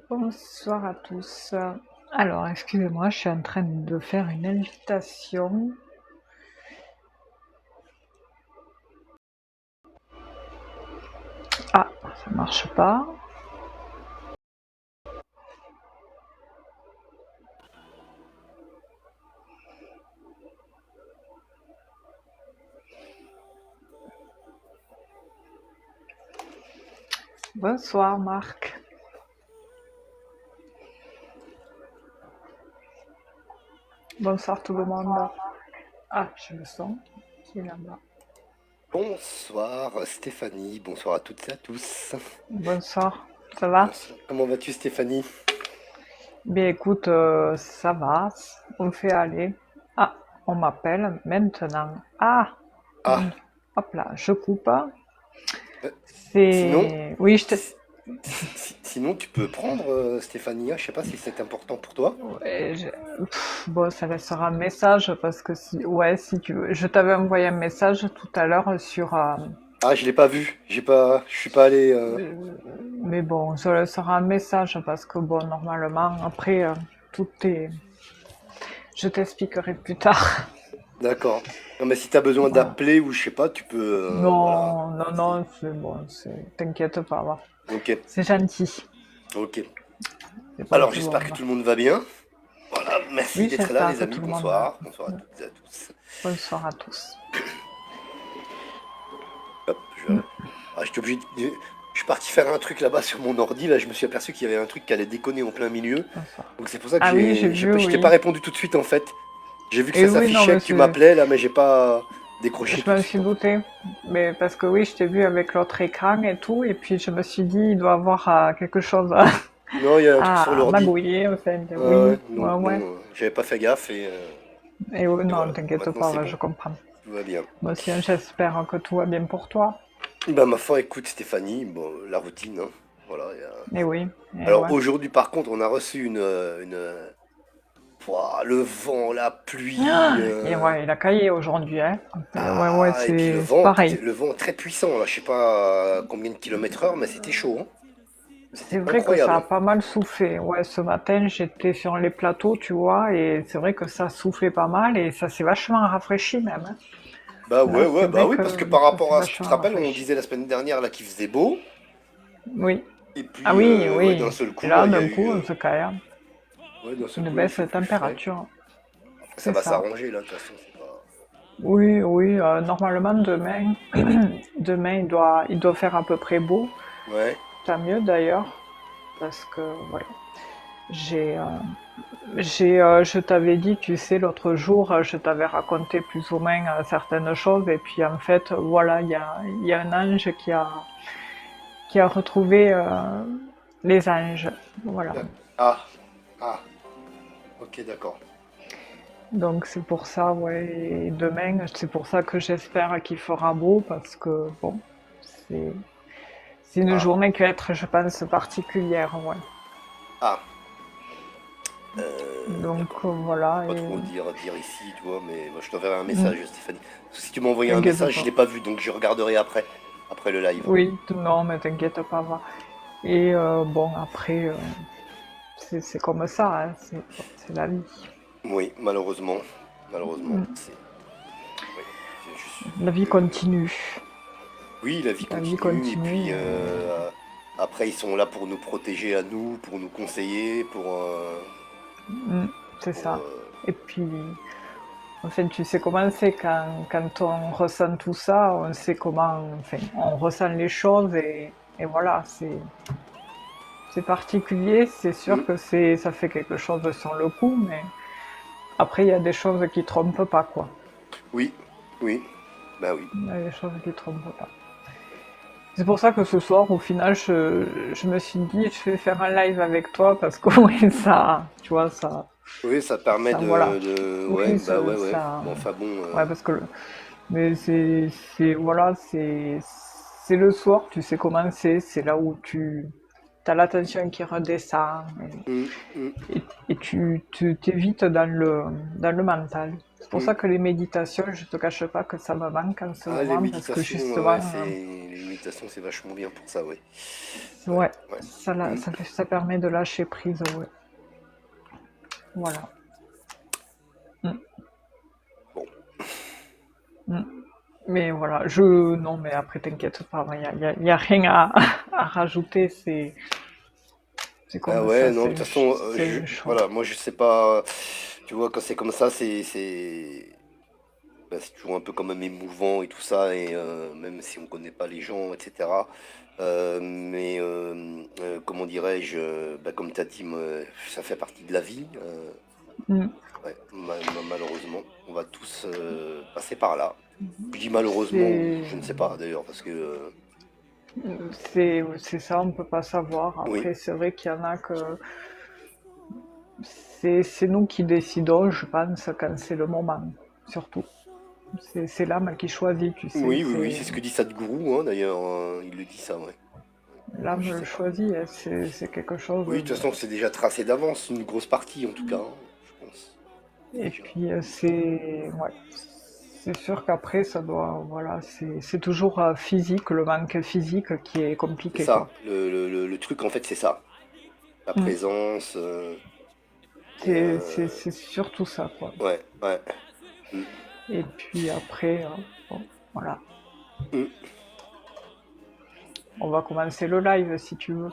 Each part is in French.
Bonsoir à tous. Alors, excusez-moi, je suis en train de faire une invitation. Ah, ça marche pas. Bonsoir Marc. Bonsoir tout le monde. Ah, je le sens qui est là-bas. Bonsoir Stéphanie, bonsoir à toutes et à tous. Bonsoir, ça va? Bonsoir. Comment vas-tu Stéphanie? Bien écoute, ça va, on fait aller. Ah, on m'appelle maintenant. Ah, Ah, hop là, je coupe. euh, sinon, C'est... Oui, je te... sinon tu peux prendre Stéphanie, je sais pas si c'est important pour toi. Ouais, bon, ça laissera un message parce que si, ouais, si tu veux. Je t'avais envoyé un message tout à l'heure sur, Ah, je l'ai pas vu, je suis pas allé. mais bon, ça laissera un message parce que bon, normalement, après, tout est, je t'expliquerai plus tard. D'accord. Non mais si t'as besoin Voilà. d'appeler ou je sais pas, tu peux. Voilà. Non, non, Vas-y. non, c'est bon, t'inquiète pas, va. Ok, C'est gentil. ok. C'est pas Alors tout le j'espère que monde. tout le monde va bien. Voilà, merci Oui, d'être là j'espère les que amis, tout le monde va. bonsoir. Bonsoir à toutes et à tous. Bonsoir à tous. Hop, j'étais obligé Je suis parti faire un truc là-bas sur mon ordi, là je me suis aperçu qu'il y avait un truc qui allait déconner en plein milieu. Bonsoir. Donc c'est pour ça que Ah oui, j'ai vu, je t'ai pas oui. répondu tout de suite en fait. J'ai vu que Et ça oui, non, s'affichait mais que tu m'appelais là, mais j'ai pas décroché je tout de me suite suis en fait. doutée, mais parce que oui, je t'ai vu avec l'autre écran et tout, et puis je me suis dit, il doit avoir quelque chose Non, il y a un truc sur à l'ordi. magouiller, enfin, Ouais, oui, ouais, ouais, donc ouais. non, j'avais pas fait gaffe Et oui, et non, voilà. t'inquiète Maintenant pas, c'est ouais, bon, je comprends. tout va bien. Moi aussi, hein, j'espère que tout va bien pour toi. Bah ma foi, écoute Stéphanie, bon, la routine, hein. Voilà. Et oui, et Alors ouais. aujourd'hui par contre, on a reçu Pouah, le vent, la pluie. Ah, et ouais, il a caillé aujourd'hui, hein. Ouais, ouais, Ah, et puis c'est pareil. le vent très puissant, là, je sais pas combien de kilomètres heure, mais c'était chaud, hein. C'est C'était vrai que incroyable, ça a hein. pas mal soufflé. Ouais, ce matin, j'étais sur les plateaux, tu vois, et c'est vrai que ça soufflait pas mal et ça s'est vachement rafraîchi même, hein. Bah Là, ouais, c'est ouais, bah vrai oui, que parce que par ça s'est rapport à ce, tu te vachement rappelles, on rafraîchi. disait la semaine dernière là qu'il faisait beau, Oui. et Ah puis oui, ouais, d'un oui. seul Et coup là, là, il y a d'un eu, coup, on se caille. ouais, d'un seul Une coup là, il baisse fait de plus frais. température. Après, ça C'est va ça. s'arranger là, de toute façon, c'est pas. Oui, oui, normalement, demain, demain, il doit faire à peu près beau. Ouais. Tant mieux d'ailleurs, parce que, voilà. J'ai, euh, je t'avais dit, tu sais, l'autre jour, je t'avais raconté plus ou moins certaines choses, et puis en fait, voilà, il y a un ange qui a retrouvé les anges. Voilà. Ah, ah, ok, d'accord. Donc c'est pour ça, ouais, et demain, c'est pour ça que j'espère qu'il fera beau, parce que, bon, c'est, c'est une Ah, journée qui va être, je pense, particulière, ouais. ah, Donc d'accord. voilà, Pas et trop dire ici, tu vois, mais moi je t'enverrai un mm, message, Stéphanie. Parce que si tu m'as envoyé un t'inquiète message, je pas. l'ai pas vu, donc je regarderai après le live. Oui, non, mais t'inquiète pas, va. Et bon, après, c'est comme ça, hein, c'est la vie. Oui, malheureusement, malheureusement, oui, c'est juste La vie que, continue. oui, la vie La vie continue, et puis continue. après ils sont là pour nous protéger à nous, pour nous conseiller, C'est pour, ça. Et puis, enfin, tu sais comment c'est quand on ressent tout ça, on sait comment, enfin, on ressent les choses et voilà, c'est particulier. C'est sûr hmm, que ça fait quelque chose sur le coup, mais après, il y a des choses qui trompent pas, quoi. oui, oui, bah oui, Il y a des choses qui trompent pas. C'est pour ça que ce soir, au final, je me suis dit, je vais faire un live avec toi parce que oui, ça, tu vois, oui, ça permet voilà. ouais, Oui, bah ouais, ouais, ça, bon, enfin bon, ouais, parce que, mais voilà, c'est le soir, tu sais comment c'est là où tu as l'attention qui redescend Mm, mm. et tu t'évites dans le mental. C'est pour ça que les méditations, je te cache pas que ça me manque en ce Ah, les moment parce que méditations, justement, ouais, les méditations, c'est vachement bien pour ça, ouais. Ouais, ouais, ouais. Mm. ça permet de lâcher prise, ouais. Voilà. Mm, Bon, mm. Mais voilà, non, mais après, t'inquiète pas, y a rien à rajouter, c'est ah comme ouais, ça, non, de toute façon, c'est une chose. voilà, moi je sais pas, tu vois, quand c'est comme ça, c'est toujours un peu quand même émouvant et tout ça, et même si on connaît pas les gens, etc. Mais comment dirais-je, bah, comme tu as dit, ça fait partie de la vie. Mm. Ouais, malheureusement, on va tous passer par là. Je dis malheureusement, ou C'est, je ne sais pas d'ailleurs, parce que c'est ça, on peut pas savoir. oui, Après, c'est vrai qu'il y en a que c'est nous qui décidons, je pense, quand c'est le moment, surtout. C'est l'âme qui choisit, tu sais. oui, oui, oui, c'est ce que dit Sadhguru, hein, d'ailleurs, il le dit ça, ouais. Donc, L'âme je le sais pas. choisit, hein, c'est quelque chose Oui, de toute façon, c'est déjà tracé d'avance, une grosse partie en tout cas, hein, je pense. et Déjà. puis ouais, c'est sûr qu'après ça doit, voilà, c'est toujours physique, le manque physique qui est C'est compliqué, quoi. ça, le truc en fait, c'est ça. La Mm. présence, et C'est surtout ça, quoi. ouais, ouais. Mm, Et puis après, bon, voilà. mm. On va commencer le live si tu veux.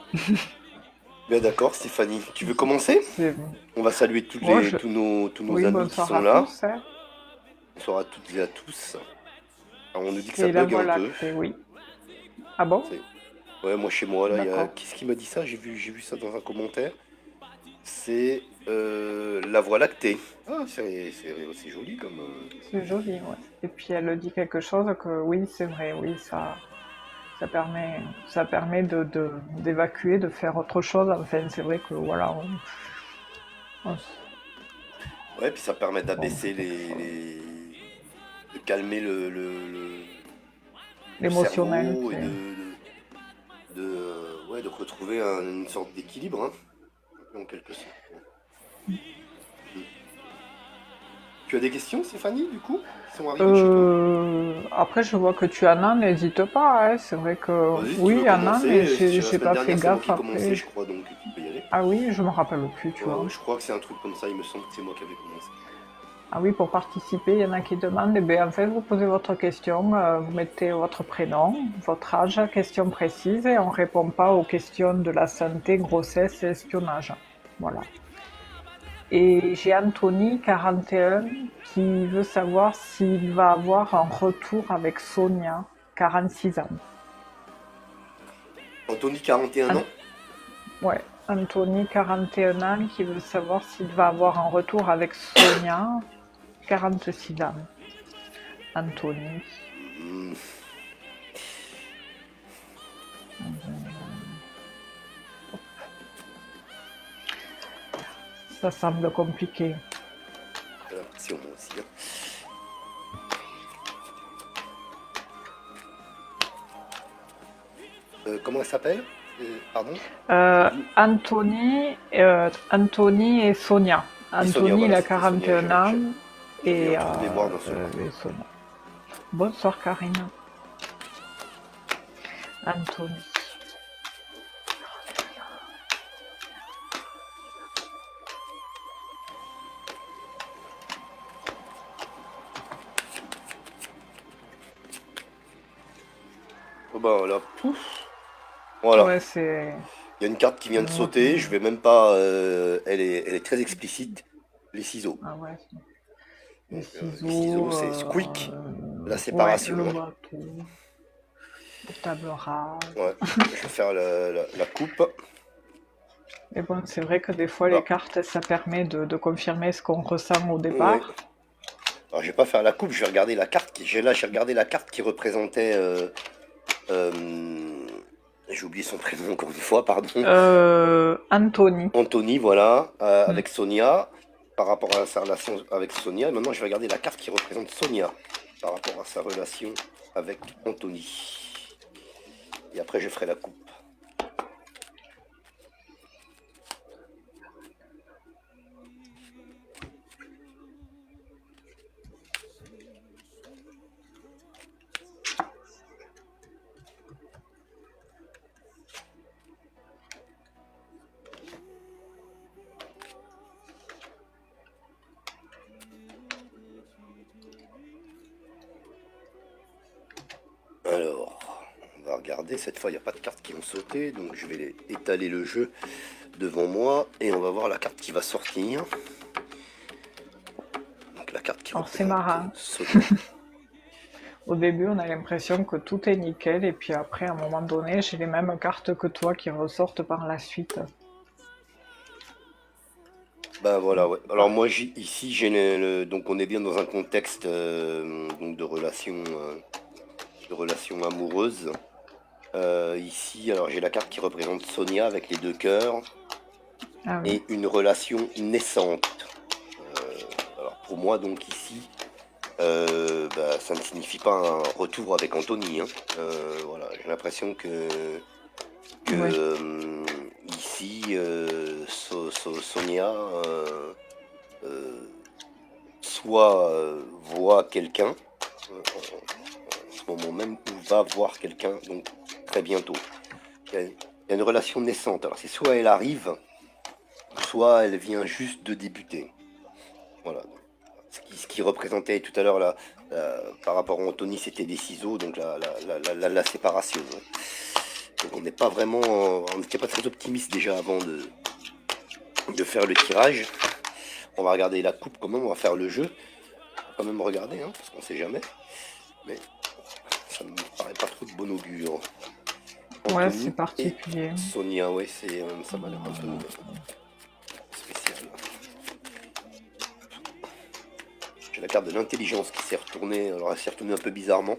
Bien d'accord, Stéphanie. Tu veux commencer? C'est On va saluer moi je tous nos oui, amis qui bonsoir sont à là. tous, hein. Bonsoir à toutes et à tous. Alors, on nous dit que ça Et la bug voie un peu. lactée, oui. Ah bon? C'est... Ouais, moi chez moi, là, il y a... D'accord. Qui ce qui m'a dit ça? J'ai vu ça dans un commentaire. C'est la voie lactée. Ah, c'est joli comme... C'est joli, ouais. Et puis elle dit quelque chose que oui, c'est vrai, oui, ça permet d'évacuer, de faire autre chose. Enfin, c'est vrai que voilà, Ouais, puis ça permet on fait d'abaisser quelque chose. de calmer le L'émotionnel, cerveau et c'est. ouais, de retrouver une sorte d'équilibre, hein, un peu en quelque sorte. Mm. Tu as des questions, Stéphanie, du coup, qui sont arrivées chez toi? Après, je vois que tu en as, n'hésite pas, hein. C'est vrai que Vas-y, si tu oui, veux il y en a, mais commencer. La j'ai semaine pas fait dernière, c'est moi gaffe qui commençais, après. je crois, donc tu peux y aller. Ah oui, je me rappelle plus, tu Ouais, vois. ouais, je crois que c'est un truc comme ça, il me semble que c'est moi qui avais commencé. Ah oui, pour participer, il y en a qui demandent. Eh bien, en fait, vous posez votre question, vous mettez votre prénom, votre âge, question précise, et on ne répond pas aux questions de la santé, grossesse et espionnage. Voilà. Et j'ai Anthony, 41, qui veut savoir s'il va avoir un retour avec Sonia, 46 ans. Anthony, 41 An- ans? ouais, Anthony, 41 ans, qui veut savoir s'il va avoir un retour avec Sonia, 46 ans. Anthony. Hmm, Ça semble compliqué. j'ai l'impression, moi aussi, hein. Comment elle s'appelle? Pardon? Tu dis? Anthony et Sonia. Et Sonia, Anthony, il voilà, a c'était Sonia. 41 ans J'avais un trou de mémoire d'un seul coup. et Sonia. Bonsoir Karine. Anthony. Oh bah voilà, pouf. Voilà. Ouais, c'est Il y a une carte qui vient de moi sauter, je vais même pas... elle est très explicite. Les ciseaux. ah ouais, les Donc, les ciseaux, ciseaux, c'est squeak, la ouais, séparation, le hein. bateau, les tables rases. Ouais, je vais faire la coupe. Mais bon, c'est vrai que des fois les Voilà. cartes, ça permet de confirmer ce qu'on ressent au Ouais. départ. Alors, je vais pas faire la coupe, je vais regarder la carte. J'ai regardé la carte qui représentait... j'ai oublié son prénom encore une fois, pardon. Anthony. Anthony, voilà, Hmm. avec Sonia, par rapport à sa relation avec Sonia. Et maintenant, je vais regarder la carte qui représente Sonia, par rapport à sa relation avec Anthony. Et après, je ferai la coupe. regarder. Cette fois, il n'y a pas de cartes qui ont sauté, donc je vais étaler le jeu devant moi et on va voir la carte qui va sortir. Donc la carte qui Alors c'est représente marrant. Sonia. Au début, on a l'impression que tout est nickel, et puis après, à un moment donné, j'ai les mêmes cartes que toi qui ressortent par la suite. Ben voilà, ouais. Alors Ah, moi ici j'ai donc on est bien dans un contexte donc de relations amoureuses. Ici, alors j'ai la carte qui représente Sonia avec les deux cœurs ah oui, et une relation naissante. Alors pour moi donc ici, bah, ça ne signifie pas un retour avec Anthony, hein. Voilà, j'ai l'impression que ouais, ici Sonia euh, soit voit quelqu'un en ce moment même ou va voir quelqu'un donc très bientôt. Il y a une relation naissante. Alors c'est soit elle arrive, soit elle vient juste de débuter. Voilà. Ce qui représentait tout à l'heure là, par rapport à Anthony, c'était des ciseaux, donc la séparation. Ouais. Donc on n'est pas vraiment, on n'était pas très optimiste déjà avant de faire le tirage. On va regarder la coupe quand même, on va faire le jeu. On va quand même regarder, hein, parce qu'on sait jamais. Mais ça ne me paraît pas trop de bon augure. ouais, c'est Anthony et particulier. Sonia, ouais, ça m'a l'air un peu spécial. J'ai la carte de l'intelligence qui s'est retournée, alors elle s'est retournée un peu bizarrement.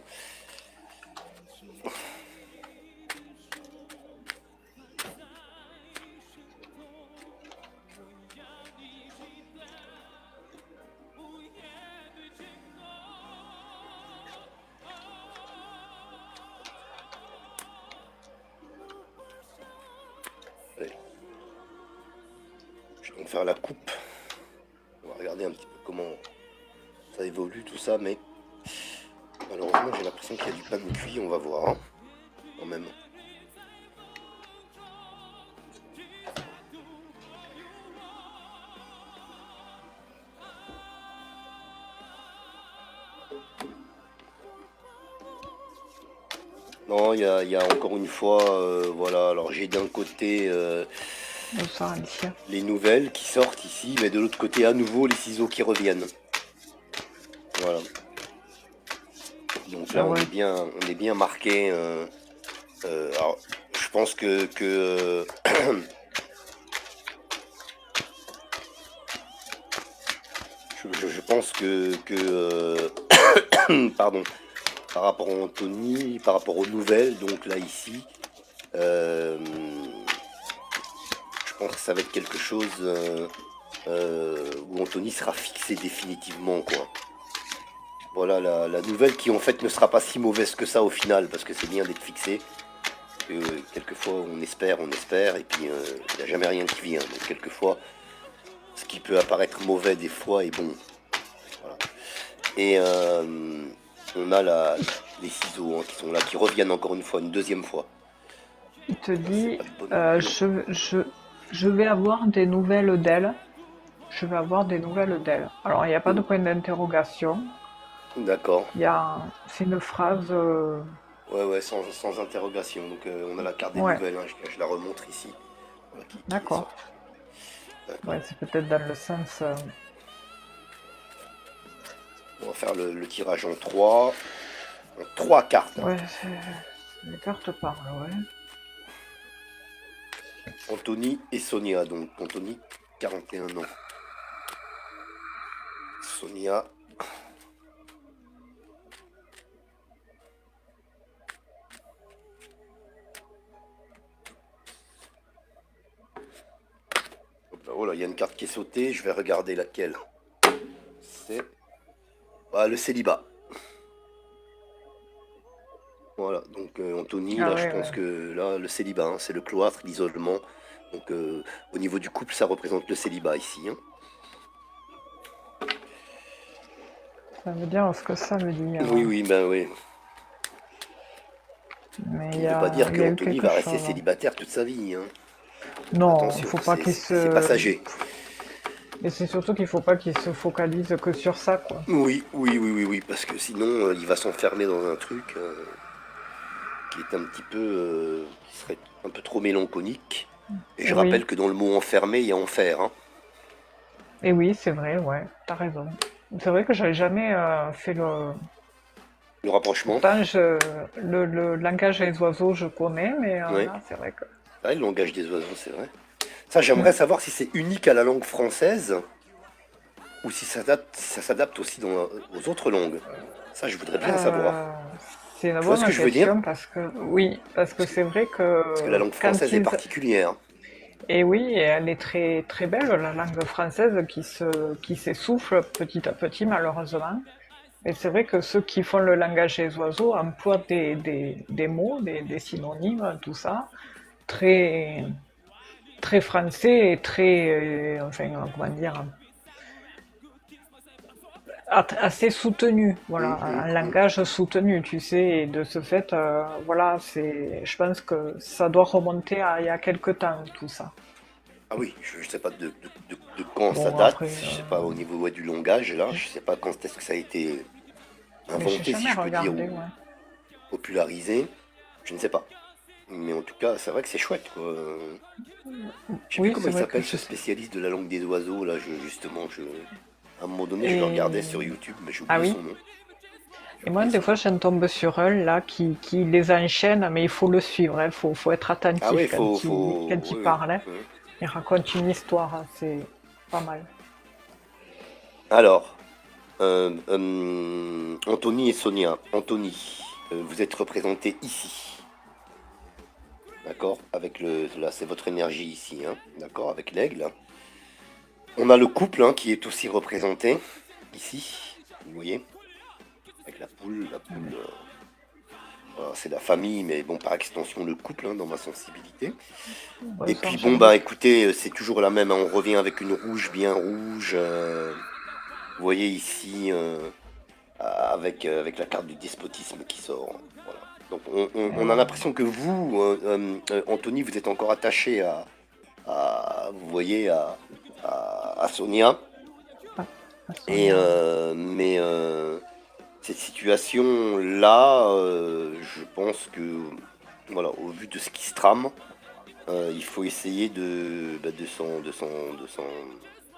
Allez, je vais donc faire la coupe. On va regarder un petit peu comment ça évolue tout ça, mais malheureusement j'ai l'impression qu'il y a du pain de cuit, on va voir, hein, quand même. Non, il y a encore une fois, voilà, alors j'ai d'un côté Bonsoir Alicia. les nouvelles qui sortent ici, mais de l'autre côté à nouveau les ciseaux qui reviennent. Voilà. Donc là Ah ouais, on est bien marqué. Alors, je pense que je pense pardon, par rapport à Anthony, par rapport aux nouvelles, donc là ici, euh, je pense que ça va être quelque chose où Anthony sera fixé définitivement, quoi. Voilà la nouvelle qui en fait ne sera pas si mauvaise que ça au final, parce que c'est bien d'être fixé. Quelquefois on espère, et puis il n'y a jamais rien qui vient. Donc quelquefois, ce qui peut apparaître mauvais des fois est bon. Voilà. Et on a les ciseaux, hein, qui sont là, qui reviennent encore une fois, une deuxième fois. il te Ça, c'est dit, pas de bon euh, augure. je vais avoir des nouvelles d'elle. Je vais avoir des nouvelles d'elle. Alors, il n'y a pas de point d'interrogation. D'accord. C'est une phrase, Ouais, ouais, sans interrogation. Donc on a la carte des ouais, nouvelles, hein, je la remontre ici. Voilà, qui est d'accord. sortie. D'accord. Ouais, c'est peut-être dans le sens, On va faire le tirage en trois. En trois cartes, hein. ouais, les cartes parlent, ouais. Anthony et Sonia, donc Anthony, 41 ans. Sonia, oh là, il y a une carte qui est sautée, je vais regarder laquelle. C'est le célibat. Voilà, donc Anthony, Ah là je ouais, pense ouais. que là le célibat, hein, c'est le cloître, l'isolement. Donc au niveau du couple, ça représente le célibat ici, hein. Ça veut dire ce que ça veut Oui, dire. oui, ben oui. Mais Ce qui ne veut pas dire il que y a eu Anthony quelque va rester chose. célibataire toute sa vie, hein. Non, Attention, faut pas qu'il c'est se. passager. Et c'est surtout qu'il faut pas qu'il se focalise que sur ça, quoi. Oui, oui, oui, oui, oui, parce que sinon il va s'enfermer dans un truc qu'il est un petit peu, qu'il serait un peu trop mélancolique. Et je Oui, rappelle que dans le mot enfermé, il y a enfer, hein. et oui, c'est vrai, ouais, t'as raison. C'est vrai que j'avais jamais fait le. Le rapprochement. Pourtant, le langage des oiseaux, je connais, mais Ouais. là, c'est vrai que. Ah, le langage des oiseaux, c'est vrai. Ça, Mm. j'aimerais savoir si c'est unique à la langue française ou si ça s'adapte aussi aux autres langues. Ça, je voudrais bien savoir. Euh, c'est une Tu vois ce que bonne je veux dire? question parce que, oui, parce que Parce que, c'est vrai parce que la que langue quand française est ils. particulière. Et oui, et elle est très, très belle, la langue française qui s'essouffle petit à petit, malheureusement. Et c'est vrai que ceux qui font le langage des oiseaux emploient des mots, des synonymes, tout ça, très, très français et très, enfin, comment dire, assez soutenu, voilà, Hum, hum, un hum. langage soutenu, tu sais, et de ce fait, voilà, je pense que ça doit remonter à il y a quelque temps, tout ça. Ah oui, je ne sais pas de quand ça Bon, date. après, Je sais pas au niveau ouais, du langage, là. Je sais pas quand est-ce que ça a été mais j'ai inventé, si jamais je peux dire, regardé, ou ouais. popularisé. Je ne sais pas. Mais en tout cas, c'est vrai que c'est chouette, quoi. Je sais plus Oui, comment c'est il vrai que s'appelle je ce sais. spécialiste de la langue des oiseaux, là, à un moment donné, je le regardais Et sur YouTube, mais j'ai ah oublié oui. son nom. J'ai Et moi, oublié des son fois, nom. je tombe sur un là qui les enchaîne, mais il faut le suivre, il faut être Ah ouais, attentif quand il oui, oui. parle, hein. Oui. Il raconte une histoire, hein, c'est pas mal. Alors, Anthony et Sonia. Anthony, vous êtes représentés ici, d'accord? Là, c'est votre énergie ici, hein, d'accord? Avec l'aigle. On a le couple, hein, qui est aussi représenté ici, vous voyez, avec la poule. La poule, voilà, c'est la famille, mais bon, par extension, le couple, hein, dans ma sensibilité. Et Bonsoir puis bon, bah Jean-Luc. écoutez, c'est toujours la même, hein, on revient avec une rouge bien rouge. Vous voyez ici, avec la carte du despotisme qui sort. Voilà. Donc on a Euh, l'impression que vous, Anthony, vous êtes encore attaché vous voyez, à Sonia. ah, Et, Sonia, ouais. mais cette situation-là, je pense que, voilà, au vu de ce qui se trame, il faut essayer de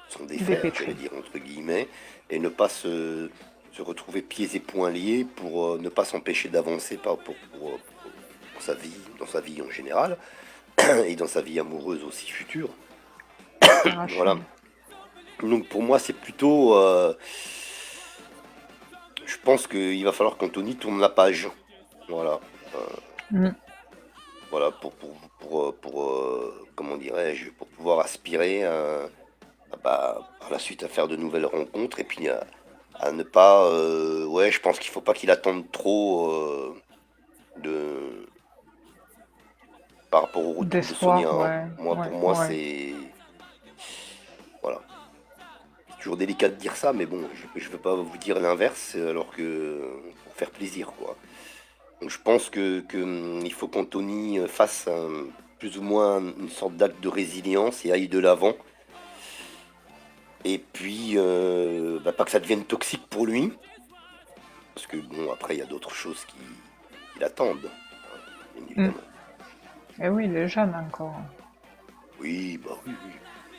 s'en défaire, j'allais Dépêtré. dire, entre guillemets, et ne pas se retrouver pieds et poings liés pour ne pas s'empêcher d'avancer pour sa vie, dans sa vie en général, et dans sa vie amoureuse aussi future. Voilà. Rachel. Donc pour moi, c'est plutôt... je pense qu'il va falloir qu'Anthony tourne la page. Voilà. Euh, Mm. voilà, comment dirais-je, pour pouvoir aspirer par la suite à faire de nouvelles rencontres et puis à ne pas, ouais, je pense qu'il faut pas qu'il attende trop de par rapport au retour de Sonia, D'espoir, hein. ouais, Moi, ouais, pour moi, ouais. c'est voilà, c'est toujours délicat de dire ça, mais bon, je veux pas vous dire l'inverse, alors que pour faire plaisir, quoi. Donc, je pense il faut qu'Anthony fasse plus ou moins une sorte d'acte de résilience et aille de l'avant. Et puis, pas que ça devienne toxique pour lui, parce que bon, après, il y a d'autres choses qui l'attendent, hein, bien Mm. évidemment. Et oui, il est jeune encore. Oui, bah oui, oui.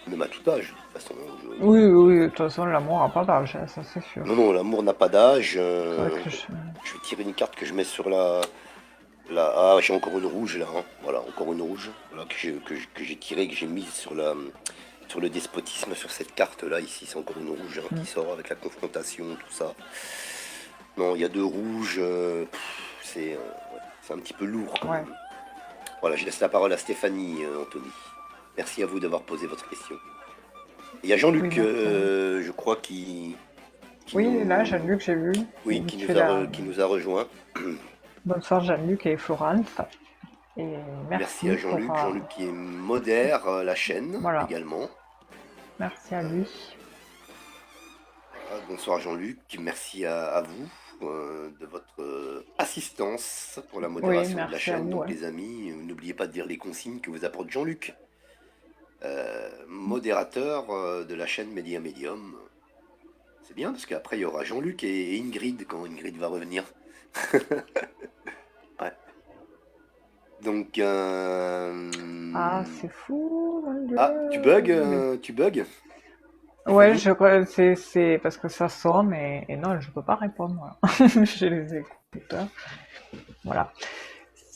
Même à tout âge, de toute façon. Oui, oui, de toute façon, l'amour n'a pas d'âge, hein, ça c'est sûr. Non, non, l'amour n'a pas d'âge. C'est vrai que Je vais tirer une carte que je mets sur Ah, j'ai encore une rouge là, hein. Voilà, encore une rouge. Voilà, que j'ai tirée, que j'ai mise sur le despotisme, sur cette carte là. Ici, c'est encore une rouge, hein, qui Mm. sort avec la confrontation, tout ça. Non, il y a deux rouges. Ouais, c'est un petit peu lourd quand Ouais. même. Voilà, je laisse la parole à Stéphanie, Anthony. Merci à vous d'avoir posé votre question. Et il y a Oui, Jean-Luc, merci à vous. je crois, qui Oui, il est là, nous, Jean-Luc, j'ai vu. oui, Il fait la. qui nous a rejoint. Bonsoir Jean-Luc et Florence. Et Merci à merci pour. Jean-Luc qui modère la chaîne Voilà, également. merci à lui. Voilà, bonsoir Jean-Luc, merci à vous de votre assistance pour la Oui, modération de la merci à chaîne. vous, Donc hein. les amis, n'oubliez pas de dire les consignes que vous apporte Jean-Luc, modérateur de la chaîne Média Medium. C'est bien parce qu'après il y aura Jean-Luc et Ingrid quand Ingrid va revenir. Ouais. Donc, Ah, c'est fou, mon ah, Dieu. tu bugs, Ouais, Stéphanie? c'est parce que ça sonne et non, je peux pas répondre. J'ai les écouteurs. Voilà.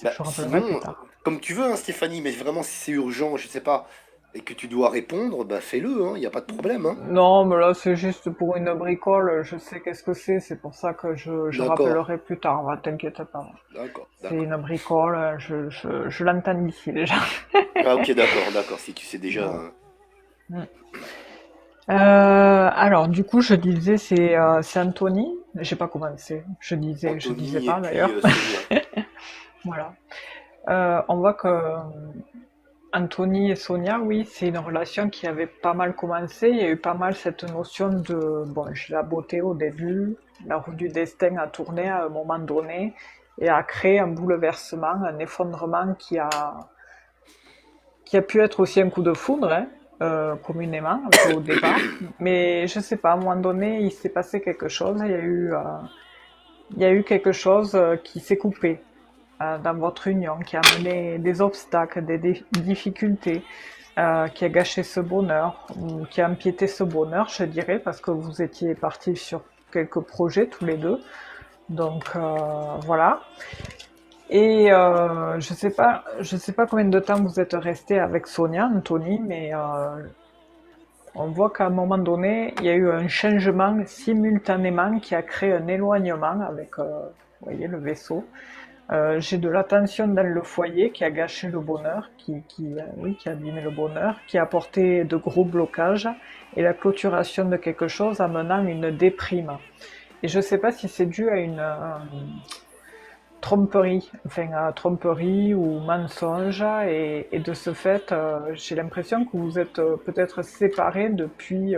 Bah, Je rappellerai plus sinon, tard. comme tu veux, hein, Stéphanie, mais vraiment, si c'est urgent, je sais pas, et que tu dois répondre, bah fais-le, hein, y a pas de problème, hein. Non, mais là, c'est juste pour une bricole. Je sais qu'est-ce que c'est pour ça que je D'accord, rappellerai plus tard. Va, t'inquiète pas. d'accord, C'est d'accord. une bricole, je l'entends d'ici déjà. Ah, ok, d'accord, d'accord, si tu sais déjà, Voilà. hein. Mm. Alors, du coup, je disais, c'est Anthony. J'ai pas commencé. Je disais Anthony et pas puis d'ailleurs. Sonia. Voilà. On voit que Anthony et Sonia, oui, c'est une relation qui avait pas mal commencé. Il y a eu pas mal cette notion de, bon, j'ai la beauté au début, la roue du destin a tourné à un moment donné et a créé un bouleversement, un effondrement qui a pu être aussi un coup de foudre, hein, communément, au départ. Mais je sais pas, à un moment donné, il s'est passé quelque chose, il y a eu quelque chose qui s'est coupé dans votre union, qui a amené des obstacles, des difficultés, qui a gâché ce bonheur, ou qui a empiété ce bonheur, je dirais, parce que vous étiez partis sur quelques projets tous les deux. Donc voilà. Et je sais pas combien de temps vous êtes resté avec Sonia, Anthony, mais on voit qu'à un moment donné, il y a eu un changement simultanément qui a créé un éloignement avec, vous voyez, le vaisseau. J'ai de la tension dans le foyer qui a gâché le bonheur, oui, qui a abîmé le bonheur, qui a apporté de gros blocages et la clôturation de quelque chose amenant une déprime. Et je ne sais pas si c'est dû à une tromperie, enfin tromperie ou mensonge, et de ce fait, j'ai l'impression que vous êtes peut-être séparés depuis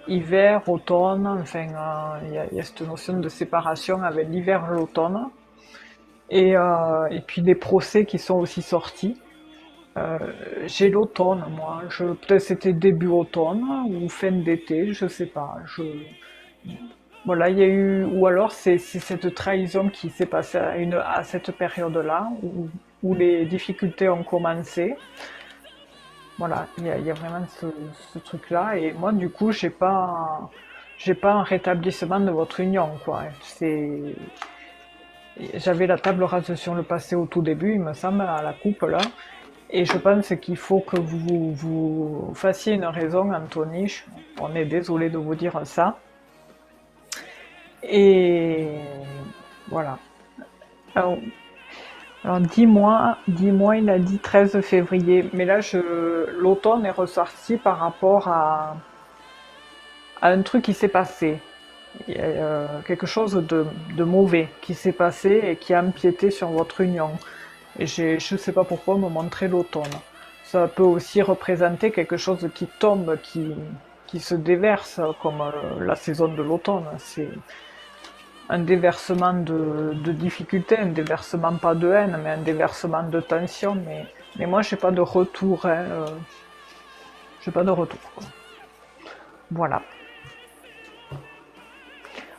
hiver, automne, enfin il y a cette notion de séparation avec l'hiver et l'automne. Et puis des procès qui sont aussi sortis. Euh, j'ai l'automne, moi. Peut-être c'était début automne ou fin d'été, je sais pas. Voilà, il y a eu, ou alors c'est cette trahison qui s'est passée à cette période-là où les difficultés ont commencé. Voilà, il y a vraiment ce truc-là. Et moi, du coup, j'ai pas un rétablissement de votre union, quoi. J'avais la table rase sur le passé au tout début, il me semble, à la coupe là. Et je pense qu'il faut que vous fassiez une raison, Anthony. On est désolé de vous dire ça. Et voilà. Alors, alors, dis-moi, il a dit 13 février. Mais là, l'automne est ressorti par rapport à un truc qui s'est passé. Il y a quelque chose de mauvais qui s'est passé et qui a empiété sur votre union. Et je ne sais pas pourquoi me montrer l'automne. Ça peut aussi représenter quelque chose qui tombe, qui se déverse, comme la saison de l'automne. C'est un déversement de difficultés, un déversement pas de haine, mais un déversement de tension. Mais moi, j'ai pas de retour. Hein, j'ai pas de retour, quoi. Voilà.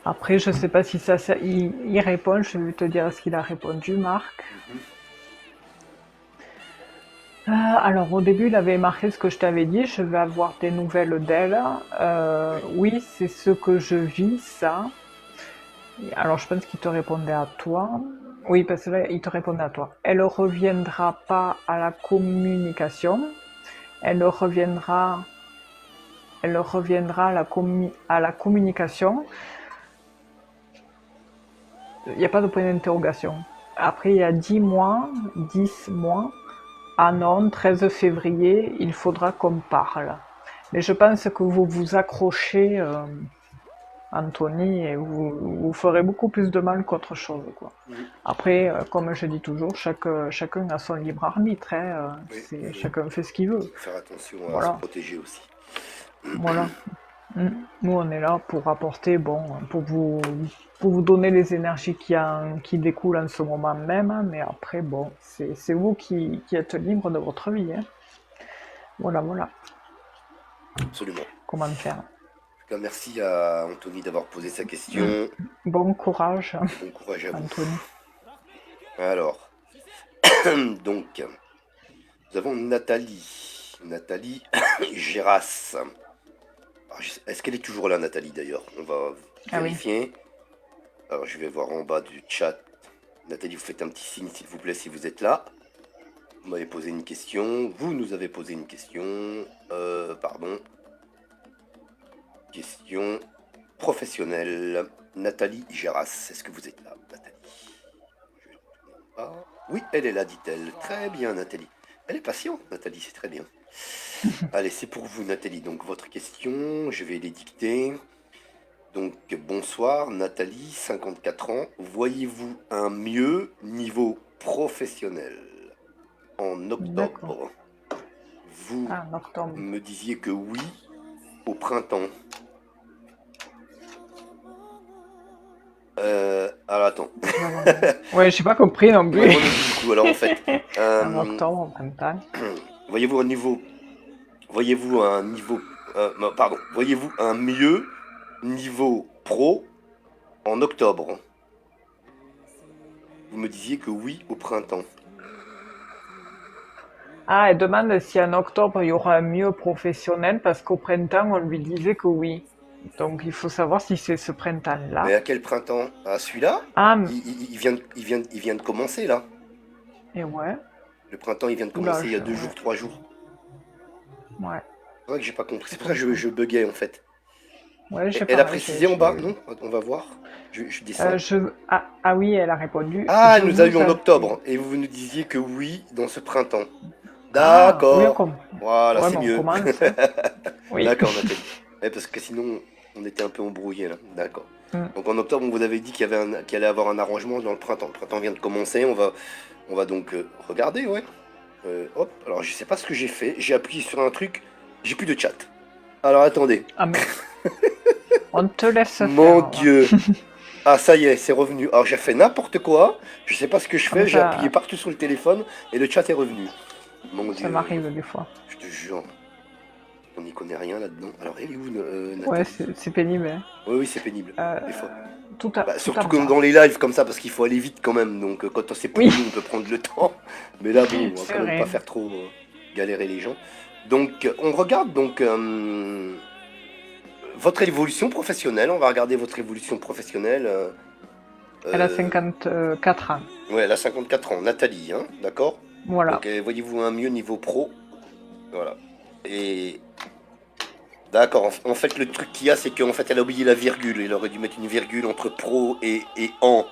Après, je sais pas si il répond. Je vais te dire ce qu'il a répondu, Marc. Mhm. Alors au début, il avait marqué ce que je t'avais dit, je vais avoir des nouvelles d'elle. Oui. Oui, c'est ce que je vis, ça. Alors je pense qu'il te répondait à toi. Oui, parce que là, il te répondait à toi. Elle reviendra pas à la communication. Elle reviendra, elle reviendra à la communication. Il n'y a pas de point d'interrogation. Après, il y a 10 mois, 10 mois. Ah non, 13 février, il faudra qu'on parle. Mais je pense que vous vous accrochez, Anthony, et vous ferez beaucoup plus de mal qu'autre chose, quoi. Mhm. Après, comme je dis toujours, chacun a son libre arbitre, hein, Oui, chacun fait ce qu'il veut. faut faire attention à se Voilà, protéger aussi. voilà. Mm. Nous, on est là pour apporter, bon, pour vous donner les énergies qui découlent en ce moment même, hein, mais après, bon, c'est vous qui êtes libre de votre vie, hein. Voilà, voilà. Absolument. Comment faire. En tout cas, merci à Anthony d'avoir posé sa Mm. question Bon courage, et bon courage à vous. Anthony. Alors. Donc, nous avons Nathalie. Nathalie Géras. Alors, est-ce qu'elle est toujours là, Nathalie, d'ailleurs? On va Ah oui. vérifier. Alors, je vais voir en bas du chat. Nathalie, vous faites un petit signe, s'il vous plaît, si vous êtes là. Vous m'avez posé une question. Vous nous avez posé une question. Pardon. Question professionnelle. Nathalie Géras. Est-ce que vous êtes là, Nathalie? Ah, oui, elle est là, dit-elle. Très bien, Nathalie. Elle est patiente, Nathalie, c'est très bien. Allez, c'est pour vous, Nathalie. Donc, votre question, je vais les dicter. Donc, bonsoir, Nathalie, 54 ans. Voyez-vous un mieux niveau professionnel en D'accord. octobre? Vous Ah, en octobre. me disiez que oui au printemps. Alors, attends. Ouais, j'ai pas compris non Ouais, plus. moi non plus, du coup. Alors, en fait, En octobre, en printemps. voyez-vous un niveau... Voyez-vous un niveau... pardon. Voyez-vous un mieux niveau pro en octobre? Vous me disiez que oui au printemps. Ah, elle demande si en octobre il y aura un mieux professionnel parce qu'au printemps on lui disait que oui. Donc il faut savoir si c'est ce Mais printemps-là. à quel printemps? À celui-là? Ah, Il vient de commencer, là. et ouais. Le printemps, il vient de Oula, commencer il y a 2 ouais. jours, 3 jours. Ouais, C'est vrai que j'ai pas compris. C'est je pour ça que comprends. je buguais, en fait. Ouais, j'ai Elle a pareil. précisé en bas? Non? On va voir. Je descends. Ah oui, elle a répondu. Ah, Je elle nous a eu vous en appelle. octobre. Et vous nous disiez que oui dans ce printemps. Ah, oui, D'accord. Voilà, ouais, c'est mais on mieux. commence, hein. Oui. D'accord, Nathalie. Ouais, parce que sinon, on était un peu embrouillés, là. D'accord. Mm. Donc en octobre, on vous avait dit qu'il allait avoir un arrangement dans le printemps. Le printemps vient de commencer. On va donc regarder, ouais. Hop. Alors, je sais pas ce que j'ai fait. J'ai appuyé sur un truc. J'ai plus de chat. Alors, attendez. Ah, mais on te laisse Mon faire. Va. Dieu. Ah, ça y est, c'est revenu. Alors, j'ai fait n'importe quoi. Je sais pas ce que je Ah, mais fais. J'ai appuyé partout sur le téléphone et le chat est revenu. Mon ça Dieu. m'arrive des fois. Je te jure. On n'y connaît rien là-dedans. Alors, elle est où, Ouais, Nathalie? c'est pénible, hein. Oui, oui, c'est pénible. Euh, Des fois. tout Surtout en comme bas. dans les lives comme ça, parce qu'il faut aller vite quand même. Donc, quand on sait pour Oui, nous, on peut prendre le temps. Mais là, bon, on va c'est quand même pas vrai. faire trop galérer les gens. Donc, on regarde donc votre évolution professionnelle. On va regarder votre évolution professionnelle. Elle a Euh, 54 ans. ouais, elle a 54 ans. Nathalie, hein, d'accord? Donc, Voilà. voyez-vous un mieux niveau pro? Voilà. Et d'accord. En fait, le truc qu'il y a, c'est qu'en fait, elle a oublié la virgule. Elle aurait dû mettre une virgule entre pro et en.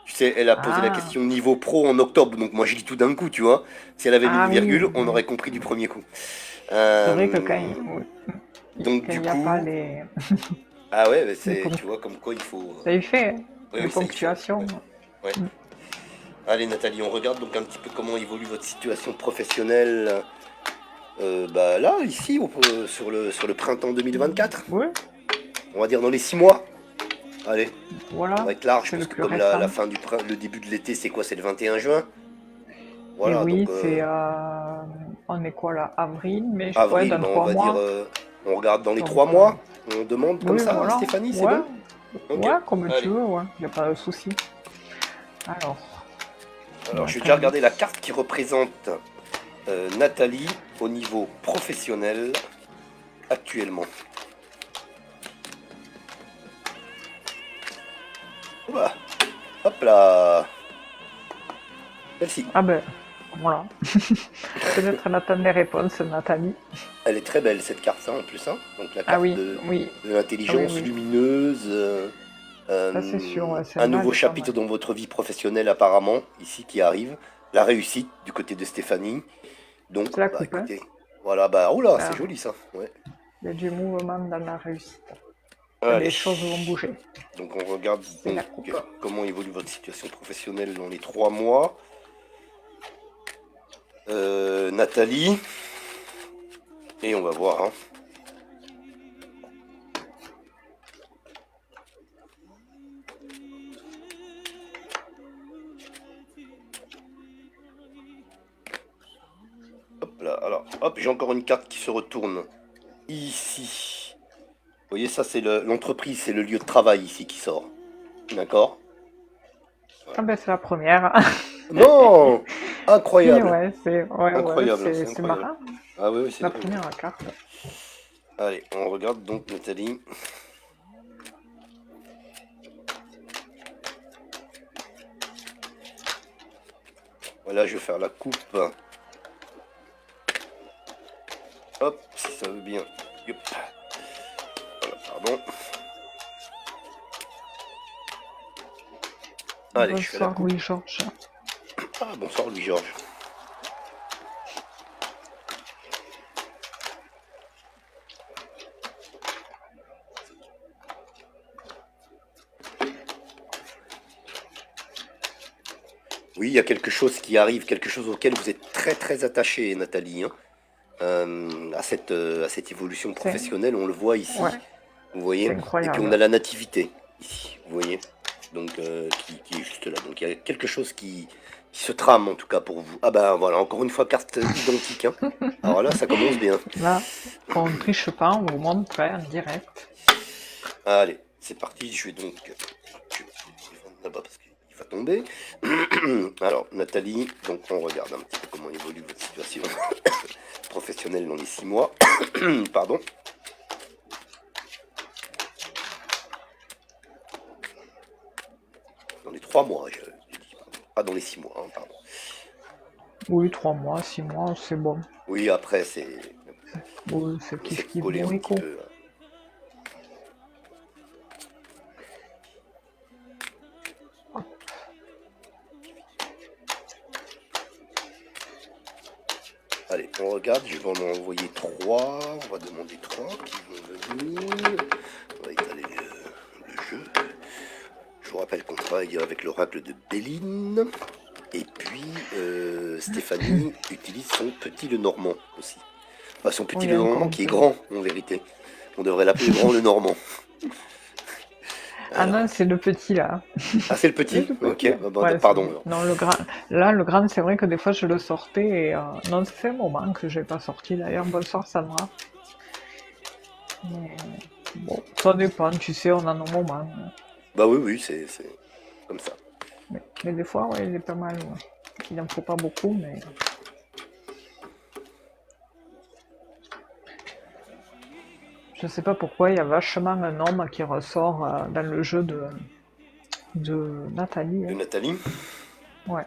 Tu sais, elle a posé la Ah, question niveau pro en octobre, donc moi j'ai dit tout d'un coup, tu vois. Si elle avait mis ah une oui, virgule, on oui. aurait compris du premier coup. C'est vrai que Euh, oui, donc quand il du n'y a pas coup, les, ah ouais, les tu vois, comme quoi il faut. ça y fait, hein, Oui, les oui, ça y fait. ponctuations. Ouais. Ouais. Mm. Allez Nathalie, on regarde donc un petit peu comment évolue votre situation professionnelle. Bah là, ici, sur le printemps 2024. Oui, On va dire dans les 6 mois. Allez, on voilà, va être large c'est le parce que plus comme récent. la fin le début de l'été, c'est quoi? C'est le 21 juin. Et Voilà, donc oui, on est quoi là, avril, mais ouais, avril, dans ben on trois va dire, mois. on regarde dans les Donc, 3 mois. On demande comme oui, ça, voilà, Stéphanie, c'est ouais, bon? Ok, ouais, comme tu allez. veux, ouais, il n'y a pas de souci. Alors, Alors, je vais déjà Nathalie. regarder la carte qui représente Nathalie au niveau professionnel actuellement. Oula, hop là. Celle-ci. Ah ben, voilà. Peut-être elle attend des réponses, Nathalie. Elle est très belle cette carte, ça en plus. Hein. Donc la Ah carte oui, oui, de ah oui, l'intelligence oui. lumineuse. Ça c'est sûr, ouais, Un celle-là elle nouveau est pas chapitre mal. dans votre vie professionnelle apparemment, ici qui arrive. La réussite du côté de Stéphanie. Donc, C'est la bah coupe, hein. écoutez, voilà, bah oula, c'est Alors, joli ça. Ouais. il y a du mouvement dans la réussite. Les choses vont Allez. bouger. Donc on regarde C'est donc la coupe. comment évolue votre situation professionnelle dans les 3 mois. Nathalie. Et on va voir. Hein. Hop là, alors, hop, j'ai encore une carte qui se retourne ici. Vous voyez, ça c'est l'entreprise, c'est le lieu de travail ici qui sort. D'accord? Ah ben c'est la première. Non! Et Incroyable, ouais, incroyable, c'est c'est incroyable. marrant, Ah oui, oui, c'est la dingue. première carte. Allez, on regarde donc Nathalie. Voilà, je vais faire la coupe. Hop, si ça veut bien. Yep. Voilà, pardon. Allez, je fais la Bonsoir coupe. Louis-Georges. Ah, bonsoir Louis-Georges. Oui, il y a quelque chose qui arrive, quelque chose auquel vous êtes très très attaché, Nathalie, hein, à cette évolution C'est, professionnelle. On le voit ici, ouais, vous c'est voyez. Et puis on incroyable. a la nativité, ici, vous voyez. Donc, qui est juste là. Donc il y a quelque chose qui se trame, en tout cas, pour vous. Ah ben voilà, encore une fois, carte identique, hein. Alors là, ça commence bien. Là, on ne triche pas, on vous montre en direct. Allez, c'est parti. Je vais donc... Je vais le vendre là-bas parce qu'il va tomber. Alors, Nathalie, donc on regarde un petit peu comment évolue votre situation professionnelle dans les 6 mois. Pardon. Dans les 3 mois, je dis. Pas dans les 6 mois, hein, pardon. Oui, 3 mois, 6 mois, c'est bon. Oui, après, Oui, c'est on essaie kiff de kiff coller un petit bourricot. peu. Allez, on regarde, je vais en envoyer 3. On va demander 3 qui vont venir. On va étaler le jeu. Je vous rappelle qu'on travaille avec l'oracle de Béline. Et puis, Stéphanie utilise son petit le Normand aussi. Enfin, son petit Oui, le encore Normand un qui est peu. grand, en vérité. On devrait l'appeler grand le Normand. Ah non, Alors. c'est le petit là. Ah, c'est le C'est petit? le Ok, petit. Ouais, pardon alors. non, le grand. Là, le grand, c'est vrai que des fois, je le sortais et non, ça fait un moment que je l'ai pas sorti d'ailleurs. Bonsoir, Sandra. Mais bon, ça dépend, tu sais, on a nos moments. Bah oui, oui, c'est comme ça. Mais des fois, ouais, il est pas mal. Ouais. Il n'en faut pas beaucoup, mais je sais pas pourquoi, il y a vachement un homme qui ressort dans le jeu de Nathalie. De Hein. Nathalie? Ouais.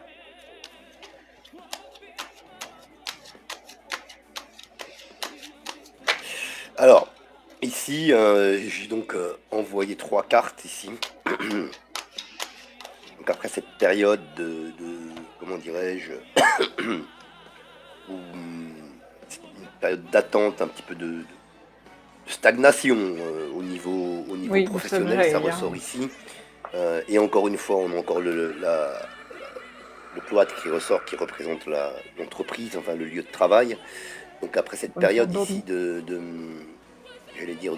Alors, ici, j'ai donc envoyé 3 cartes ici. Donc après cette période comment dirais-je, une période d'attente, un petit peu de stagnation au niveau Oui, c'est ce que professionnel, ça j'allais dire. ressort ici. Et encore une fois, on a encore le cloître qui ressort, qui représente l'entreprise, enfin le lieu de travail. Donc après cette Bonsoir, période Domi. ici j'allais dire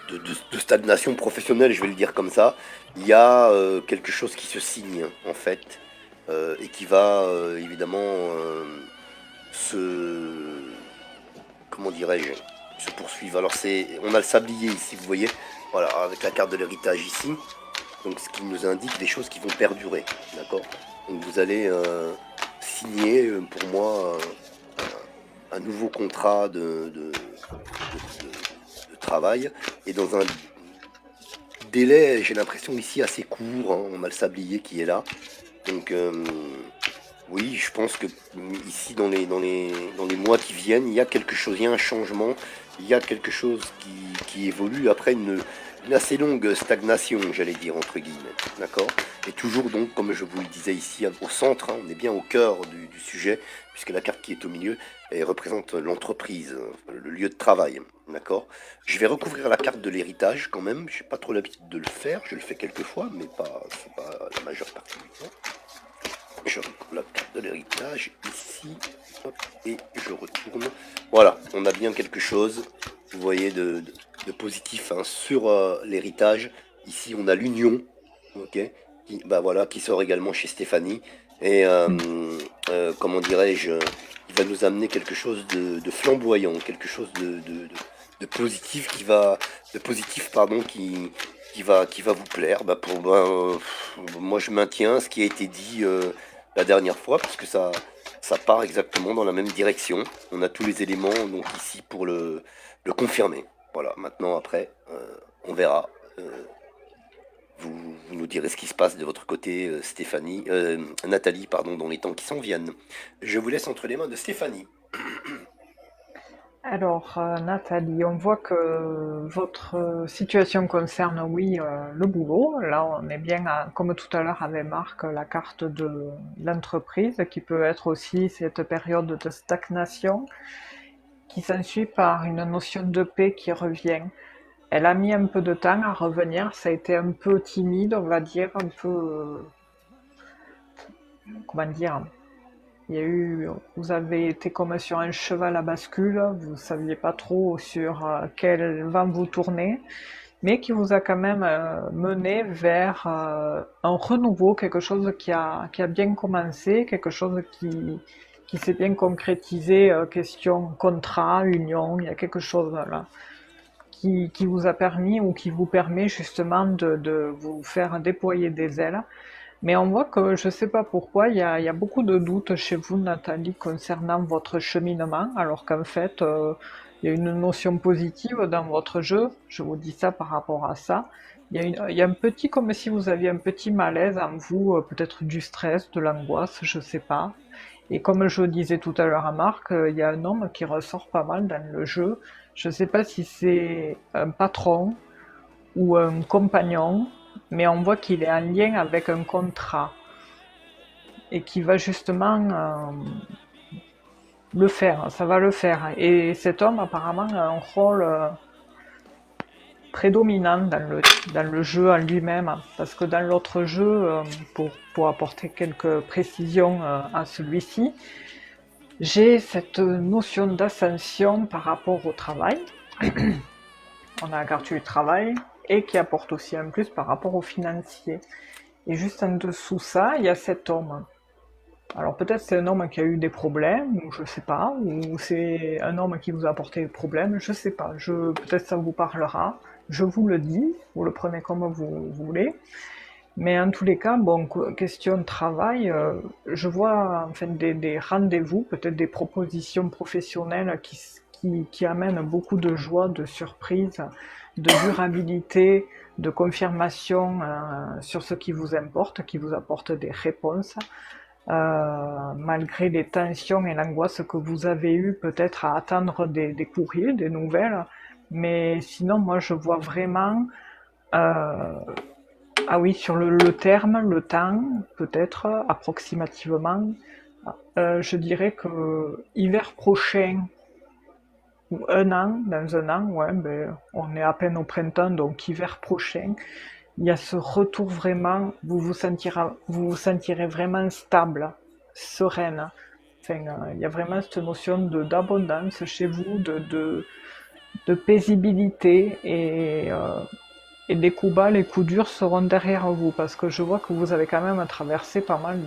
de stagnation professionnelle, je vais le dire comme ça, il y a quelque chose qui se signe en fait, et qui va évidemment se, comment dirais-je, se poursuivre. Alors on a le sablier ici, vous voyez, voilà, avec la carte de l'héritage ici, donc ce qui nous indique des choses qui vont perdurer, d'accord. Donc vous allez signer pour moi un nouveau contrat de travail, et dans un délai, j'ai l'impression ici assez court, hein. On a le sablier qui est là. Donc oui, je pense que ici dans les mois qui viennent, il y a quelque chose, il y a un changement, il y a quelque chose qui évolue après une assez longue stagnation, j'allais dire entre guillemets, d'accord. Et toujours donc, comme je vous le disais ici au centre, hein, on est bien au cœur du sujet, puisque la carte qui est au milieu, elle représente l'entreprise, le lieu de travail, d'accord. Je vais recouvrir la carte de l'héritage quand même, j'ai pas trop l'habitude de le faire, je le fais quelques fois, mais c'est pas la majeure partie du temps. Je recouvre la carte de l'héritage ici, hop, et je retourne. Voilà, on a bien quelque chose, vous voyez, de positif hein, sur l'héritage. Ici, on a l'union, ok, bah voilà, qui sort également chez Stéphanie. Et comment dirais-je, il va nous amener quelque chose de flamboyant, quelque chose de positif de positif pardon, qui va vous plaire. Bah moi, je maintiens ce qui a été dit la dernière fois, puisque ça part exactement dans la même direction. On a tous les éléments donc ici pour le confirmer. Voilà, maintenant après, on verra. Euh, vous nous direz ce qui se passe de votre côté, Nathalie, pardon, dans les temps qui s'en viennent. Je vous laisse entre les mains de Stéphanie. Alors, Nathalie, on voit que votre situation concerne, oui, le boulot. Là, on est bien, comme tout à l'heure avec Marc, la carte de l'entreprise, qui peut être aussi cette période de stagnation, qui s'ensuit par une notion de paix qui revient. Elle a mis un peu de temps à revenir, ça a été un peu timide, on va dire, un peu, comment dire, vous avez été comme sur un cheval à bascule, vous saviez pas trop sur quel vent vous tourner, mais qui vous a quand même mené vers un renouveau, quelque chose qui a bien commencé, quelque chose qui s'est bien concrétisé, question contrat, union, il y a quelque chose là qui vous a permis ou qui vous permet justement de vous faire déployer des ailes. Mais on voit que je ne sais pas pourquoi, il y a beaucoup de doutes chez vous, Nathalie, concernant votre cheminement, alors qu'en fait, il y a une notion positive dans votre jeu. Je vous dis ça par rapport à ça. Il y a un petit, comme si vous aviez un petit malaise en vous, peut-être du stress, de l'angoisse, je ne sais pas. Et comme je disais tout à l'heure à Marc, il y a un homme qui ressort pas mal dans le jeu. Je ne sais pas si c'est un patron ou un compagnon, mais on voit qu'il est en lien avec un contrat et qui va justement le faire, ça va le faire. Et cet homme apparemment a un rôle prédominant dans le jeu en lui-même, parce que dans l'autre jeu, pour apporter quelques précisions à celui-ci, j'ai cette notion d'ascension par rapport au travail. On a la carte du travail et qui apporte aussi un plus par rapport au financier. Et juste en dessous ça, il y a cet homme. Alors peut-être c'est un homme qui a eu des problèmes, ou je sais pas, ou c'est un homme qui vous a apporté des problèmes, je sais pas. Peut-être ça vous parlera. Je vous le dis, vous le prenez comme vous voulez. Mais en tous les cas, bon, question de travail, je vois enfin des rendez-vous, peut-être des propositions professionnelles qui amènent beaucoup de joie, de surprise, de durabilité, de confirmation sur ce qui vous importe, qui vous apporte des réponses, malgré les tensions et l'angoisse que vous avez eues peut-être à attendre des courriers, des nouvelles. Mais sinon, moi, je vois vraiment euh, ah oui, sur le terme, le temps, peut-être approximativement, je dirais que hiver prochain ou dans un an, ouais, ben, on est à peine au printemps, donc hiver prochain, il y a ce retour vraiment, vous vous sentirez vraiment stable, sereine. Enfin, il y a vraiment cette notion d'abondance chez vous, de paisibilité et les coups bas, les coups durs seront derrière vous parce que je vois que vous avez quand même traversé pas mal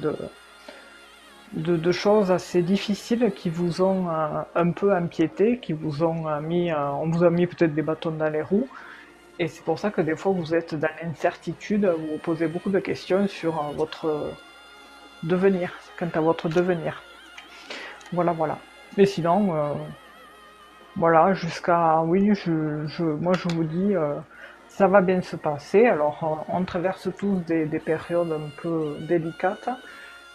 de choses assez difficiles qui vous ont un peu empiété, qui vous ont on vous a mis peut-être des bâtons dans les roues. Et c'est pour ça que des fois vous êtes dans l'incertitude, vous vous posez beaucoup de questions sur votre devenir, quant à votre devenir. Voilà, voilà. Mais sinon, voilà, jusqu'à, oui, moi je vous dis, ça va bien se passer. Alors, on traverse tous des périodes un peu délicates,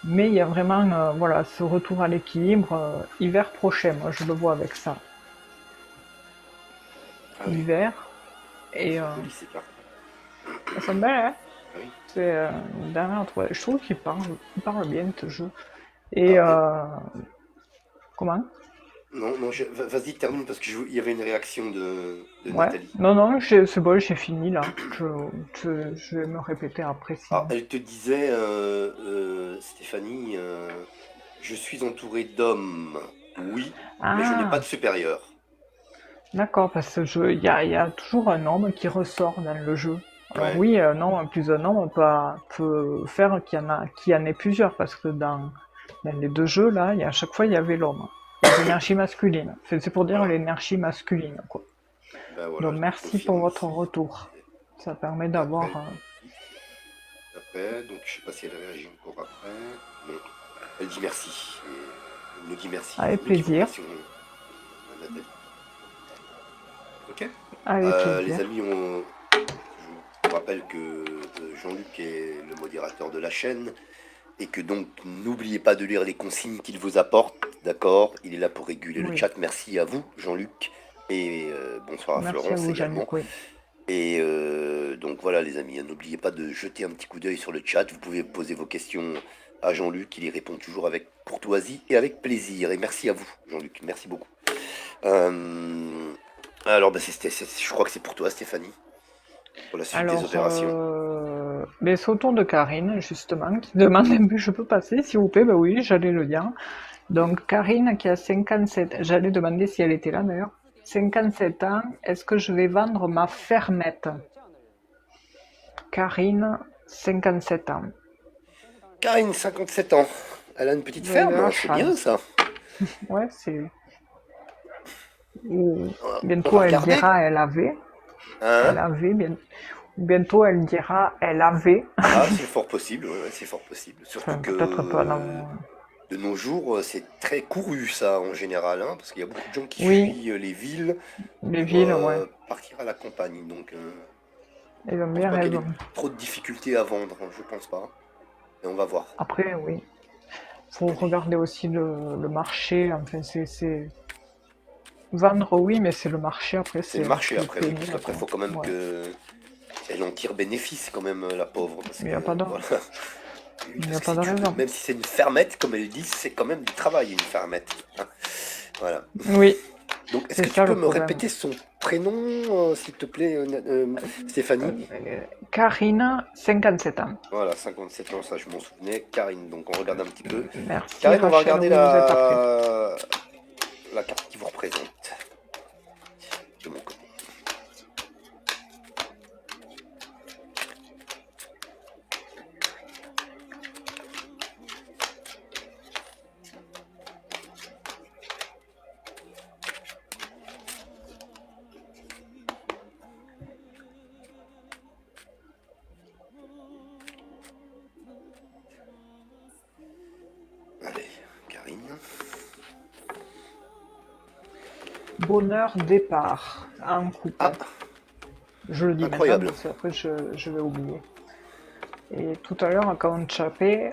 mais il y a vraiment, voilà, ce retour à l'équilibre hiver prochain. Moi, je le vois avec ça. Ah oui, Hiver elles et sont jolies ces cartes. elles sont belles, hein. Ah oui. C'est une dernière entre. Je trouve qu'il parle bien ce jeu. Et Ah, comment? non, non, vas-y, termine parce il y avait une réaction de Ouais. Nathalie. Non, non, c'est bon, j'ai fini là. Je vais me répéter après Alors, sinon. elle te disait, Stéphanie, je suis entouré d'hommes, oui, mais je n'ai pas Ah! de supérieur. D'accord, parce que il y a toujours un homme qui ressort dans le jeu. Alors Ouais. oui, non, plus d'un homme peut faire qu'il y en ait plusieurs, parce que dans les deux jeux, là, à chaque fois, il y avait l'homme. L'énergie masculine. C'est pour dire Voilà. l'énergie masculine, quoi. Ben voilà, Donc je te merci pour confirme votre ici. retour. Ça permet Après, d'avoir... après, donc je sais pas si elle réagit encore après. Non. Elle dit merci. Elle me dit merci. Avec Jean-Luc, il faut plaisir. pas si on a ok. Avec Les plaisir. amis, je vous rappelle que Jean-Luc est le modérateur de la chaîne et que donc n'oubliez pas de lire les consignes qu'il vous apporte, d'accord? Il est là pour réguler le Oui. chat. Merci à vous, Jean-Luc, et bonsoir à Merci à Florence vous, également. Jean-Luc, oui. Et donc voilà les amis, n'oubliez pas de jeter un petit coup d'œil sur le chat. Vous pouvez poser vos questions à Jean-Luc, il y répond toujours avec courtoisie et avec plaisir. Et merci à vous, Jean-Luc, merci beaucoup. Alors, bah, je crois que c'est pour toi, Stéphanie, pour la suite des Alors, opérations. ben, c'est au tour de Karine, justement, qui demande un peu, je peux passer, s'il vous plaît? Ben oui, j'allais le dire. Donc, Karine, qui a 57, j'allais demander si elle était là d'ailleurs. 57 ans, est-ce que je vais vendre ma fermette? Karine, 57 ans. Karine, 57 ans, elle a une petite Vous avez de ferme, la hein, c'est bien chance. ça. Ouais, c'est. Ou On va bientôt, elle regarder, dira elle avait. hein? Elle avait. Bientôt, elle dira elle avait. Ah, c'est fort possible, ouais, ouais, c'est fort possible. Surtout Enfin, peut-être pas que dans. de nos jours, c'est très couru ça en général, hein, parce qu'il y a beaucoup de gens qui Oui, fuient les villes les pour villes, ouais. partir à la campagne. Donc, Ils ont je pense bien pas qu'il y ait raison. trop de difficultés à vendre, hein, je pense pas. Mais on va voir. Après, oui. Faut Allez. regarder aussi le marché. Enfin, vendre, oui, mais c'est le marché après, C'est c'est le marché plus après, oui, parce pénible, qu'après, il quoi. faut quand même Ouais. que elle en tire bénéfice quand même, la pauvre, parce Il n'y que a pas de, voilà. Oui, il n'y parce a que pas c'est de du, raison. même si c'est une fermette, comme elle dit, c'est quand même du travail, une fermette, hein. Voilà. Oui, Donc, est-ce c'est que tu ça peux le me problème. répéter son prénom, s'il te plaît, Stéphanie? Karine, 57 ans. Voilà, 57 ans, ça je m'en souvenais. Karine, donc on regarde un petit peu. Merci Karine, on va Rachel, regarder oui, vous êtes après. la carte qui vous représente de mon côté. Allez, Karine. Bonheur départ en couple. Ah, Je le dis maintenant incroyable. parce qu'après je vais oublier. Et tout à l'heure, quand on chapait,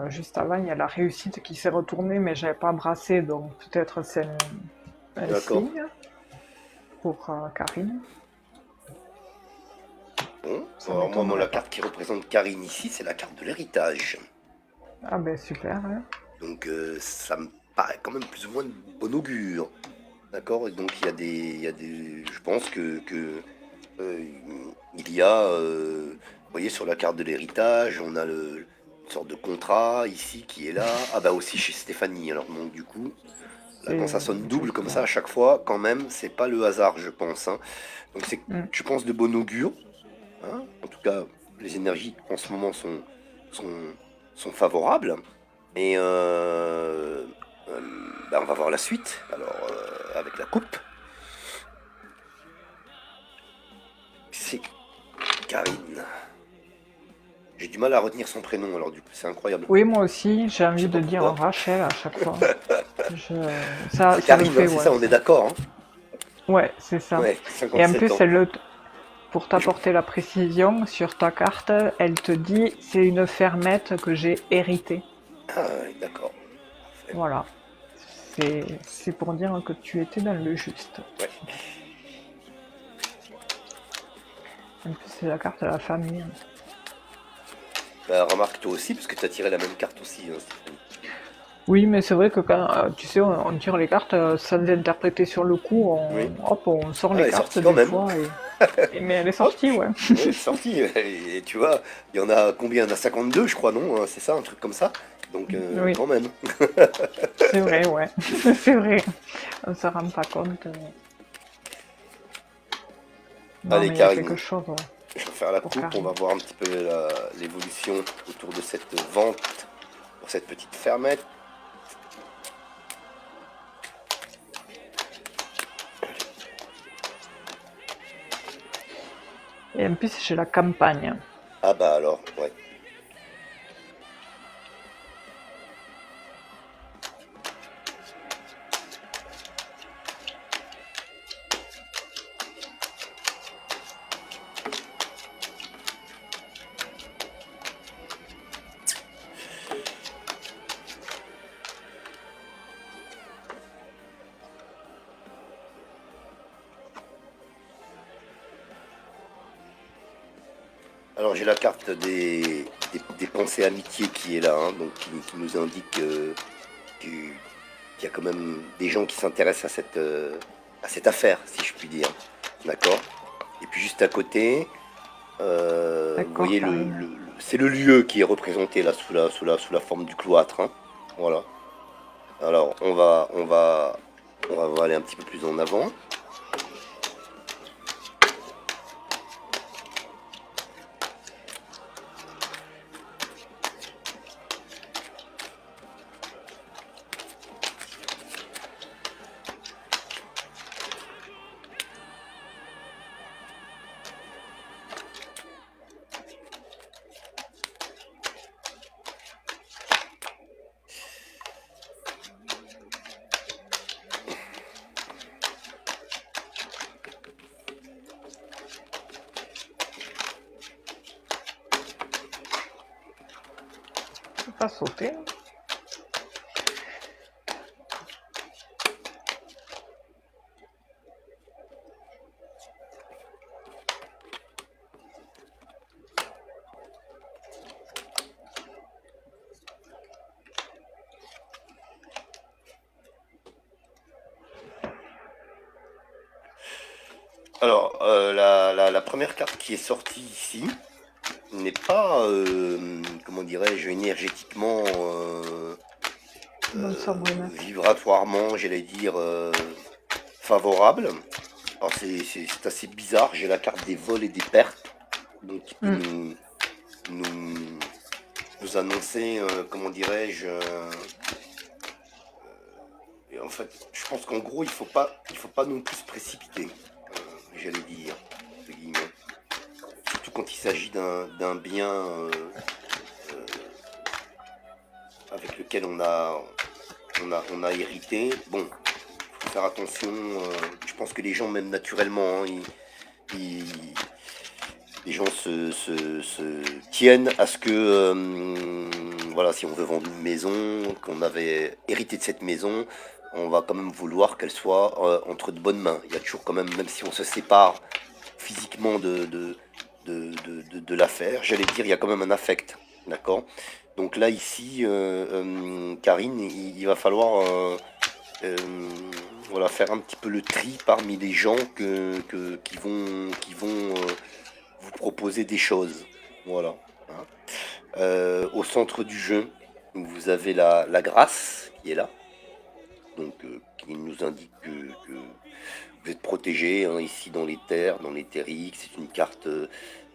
juste avant, il y a la réussite qui s'est retournée, mais j'avais pas brassé, donc peut-être c'est un D'accord. signe pour Karine. Bon, Ça alors moi, la m'étonnerait pas. carte qui représente Karine ici, c'est la carte de l'héritage. Ah ben super, hein. Donc ça me paraît quand même plus ou moins de bon augure. D'accord. Et donc je pense euh, il y a, vous voyez sur la carte de l'héritage, on a une sorte de contrat ici qui est là. Ah bah aussi chez Stéphanie. Alors donc du coup, là quand C'est ça sonne double comme ça effectivement. à chaque fois, quand même, c'est pas le hasard, je pense, hein. Donc c'est, Mm. je pense, de bon augure, hein. En tout cas, les énergies en ce moment sont, sont favorables. Et euh, bah, on va voir la suite. Alors avec la coupe. C'est Karine. J'ai du mal à retenir son prénom, alors du coup, c'est incroyable. Oui, moi aussi, j'ai Je envie sais de pas dire pourquoi. Rachel à chaque fois. Ça, C'est ça le Karine, hein, fait, c'est ouais. ça, on est d'accord, hein. Ouais, c'est ça. Ouais, Et en 57 plus, ans. pour Je- t'apporter la précision, sur ta carte, elle te dit c'est une fermette que j'ai héritée. Ah, ouais, d'accord. Parfait. Voilà. C'est pour dire que tu étais dans le juste. Ouais. En plus, c'est la carte de la famille. Bah, remarque toi aussi, parce que tu as tiré la même carte aussi, hein, Stéphanie. Oui, mais c'est vrai que quand, tu sais, on tire les cartes sans les interpréter sur le coup, Oui. hop, on sort Ah, les elle est cartes sortie quand des même. fois. Mais elle est Hop. sortie, ouais. Ouais, elle est sortie. Et tu vois, il y en a combien? Il y en a 52, je crois, non? C'est ça, un truc comme ça. Donc, Oui, quand même. c'est vrai, ouais. C'est vrai. On se rend pas compte. Non, Allez, mais il y a quelque Karine. chose Je vais faire la pour coupe, on Karine. va voir un petit peu l'évolution autour de cette vente pour cette petite fermette. Et en plus, j'ai la campagne. Ah bah alors, ouais. Alors j'ai la carte des pensées amitié qui est là, hein, donc qui nous indique qu'il y a quand même des gens qui s'intéressent à cette affaire, si je puis dire. D'accord. Et puis juste à côté, vous D'accord, voyez, Karine. c'est le lieu qui est représenté là sous la forme du cloître, hein. Voilà. Alors on va aller un petit peu plus en avant. Faut pas sauter. Alors la première carte qui est sortie ici n'est pas, comment dirais-je, énergétiquement, Bonne soirée. vibratoirement, j'allais dire, favorable. Alors c'est assez bizarre, j'ai la carte des vols et des pertes, donc qui peut Hmm. nous, nous annoncer, comment dirais-je, et en fait, je pense qu'en gros, il faut pas non plus se précipiter, j'allais dire, entre guillemets. Surtout quand il s'agit d'un bien avec lequel on a hérité. Bon, faut faire attention. Je pense que les gens, même naturellement, hein, ils- les gens se tiennent à ce que, voilà, si on veut vendre une maison, qu'on avait hérité de cette maison, on va quand même vouloir qu'elle soit entre de bonnes mains. Il y a toujours quand même, même si on se sépare physiquement de l'affaire, j'allais dire, il y a quand même un affect, d'accord? Donc là, ici, Karine, il va falloir euh, voilà, faire un petit peu le tri parmi les gens qui vont vous proposer des choses. Voilà, hein. Au centre du jeu, vous avez la grâce qui est là, donc qui nous indique que vous êtes protégé, hein, ici dans les terres, dans les terriques. C'est une carte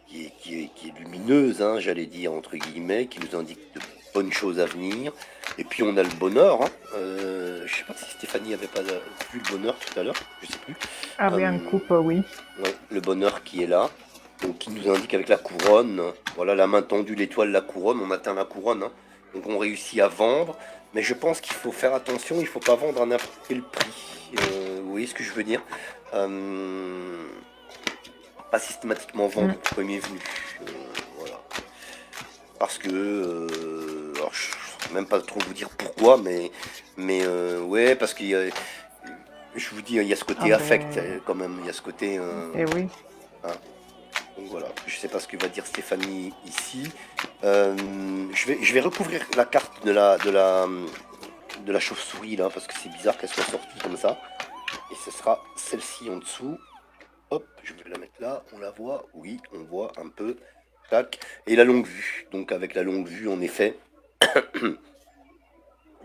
qui est lumineuse, hein, j'allais dire, entre guillemets, qui nous indique de bonnes choses à venir. Et puis on a le bonheur, hein. Je sais pas si Stéphanie avait pas vu le bonheur tout à l'heure, je sais plus. Ah oui, en Euh, coupe, oui. ouais, le bonheur qui est là, donc qui nous indique avec la couronne, voilà, la main tendue, l'étoile, la couronne, on atteint la couronne, hein. Donc on réussit à vendre, mais je pense qu'il faut faire attention, il faut pas vendre à n'importe quel prix. Vous voyez ce que je veux dire? Euh, Pas systématiquement vendre Hmm. au premier venu. Voilà. Parce que, alors je ne sais même pas trop vous dire pourquoi, mais ouais, parce qu'il y a, je vous dis, il y a ce Ah côté affect ben, quand même, il y a ce côté, eh oui. hein. Donc voilà, je sais pas ce que va dire Stéphanie ici. Je vais recouvrir la carte de la chauve-souris là, parce que c'est bizarre qu'elle soit sortie comme ça. Et ce sera celle-ci en dessous. Hop, je vais la mettre là, on la voit, oui, on voit un peu. Tac. Et la longue vue. Donc avec la longue vue, en effet,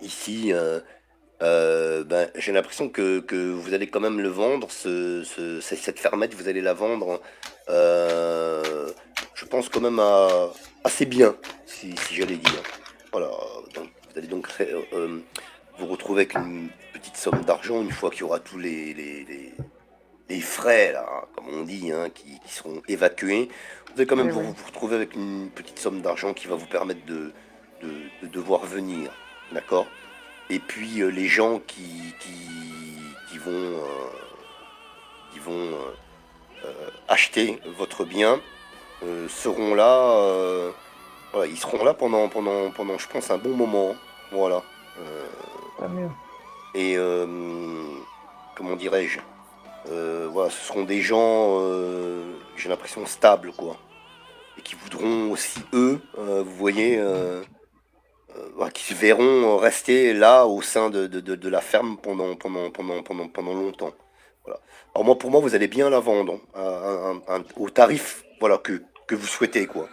ici, ben, j'ai l'impression que vous allez quand même le vendre, cette fermette, vous allez la vendre, je pense quand même assez bien, si j'allais dire. Voilà, donc vous allez donc vous retrouver avec une petite somme d'argent une fois qu'il y aura tous les frais, là, hein, comme on dit, hein, qui seront évacués. Vous allez quand même Eh oui. vous retrouver avec une petite somme d'argent qui va vous permettre de devoir venir. D'accord? Et puis les gens qui vont acheter votre bien seront là. Voilà, ils seront là pendant, je pense, un bon moment. Voilà. Euh, Tant mieux. et comment dirais-je? Voilà, ce seront des gens, j'ai l'impression, stables, quoi. et qui voudront aussi, eux, vous voyez, voilà, qui se verront rester là au sein de la ferme pendant longtemps. Voilà. Alors moi, pour moi, vous allez bien la vendre hein, au tarif voilà, que vous souhaitez, quoi.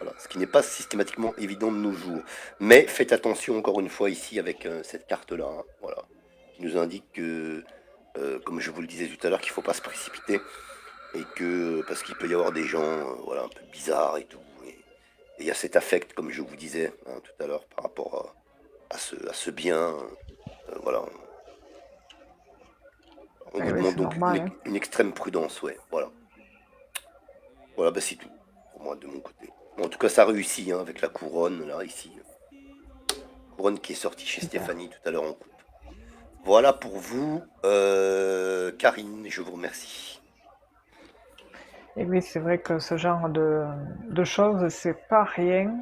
Voilà. Ce qui n'est pas systématiquement évident de nos jours. Mais faites attention encore une fois ici avec cette carte-là, hein, voilà, qui nous indique que, comme je vous le disais tout à l'heure, qu'il ne faut pas se précipiter et que parce qu'il peut y avoir des gens voilà, un peu bizarres et tout. Et il y a cet affect, comme je vous disais hein, tout à l'heure, par rapport à ce bien. Voilà. On Eh vous oui, demande c'est donc normal, hein. une extrême prudence, ouais. Voilà. Voilà, bah c'est tout pour moi de mon côté. Bon, en tout cas, ça réussit hein, avec la couronne, là, ici. Couronne qui est sortie chez Super. Stéphanie tout à l'heure en coupe. Voilà pour vous, Karine, je vous remercie. Et oui, c'est vrai que ce genre de choses, c'est pas rien.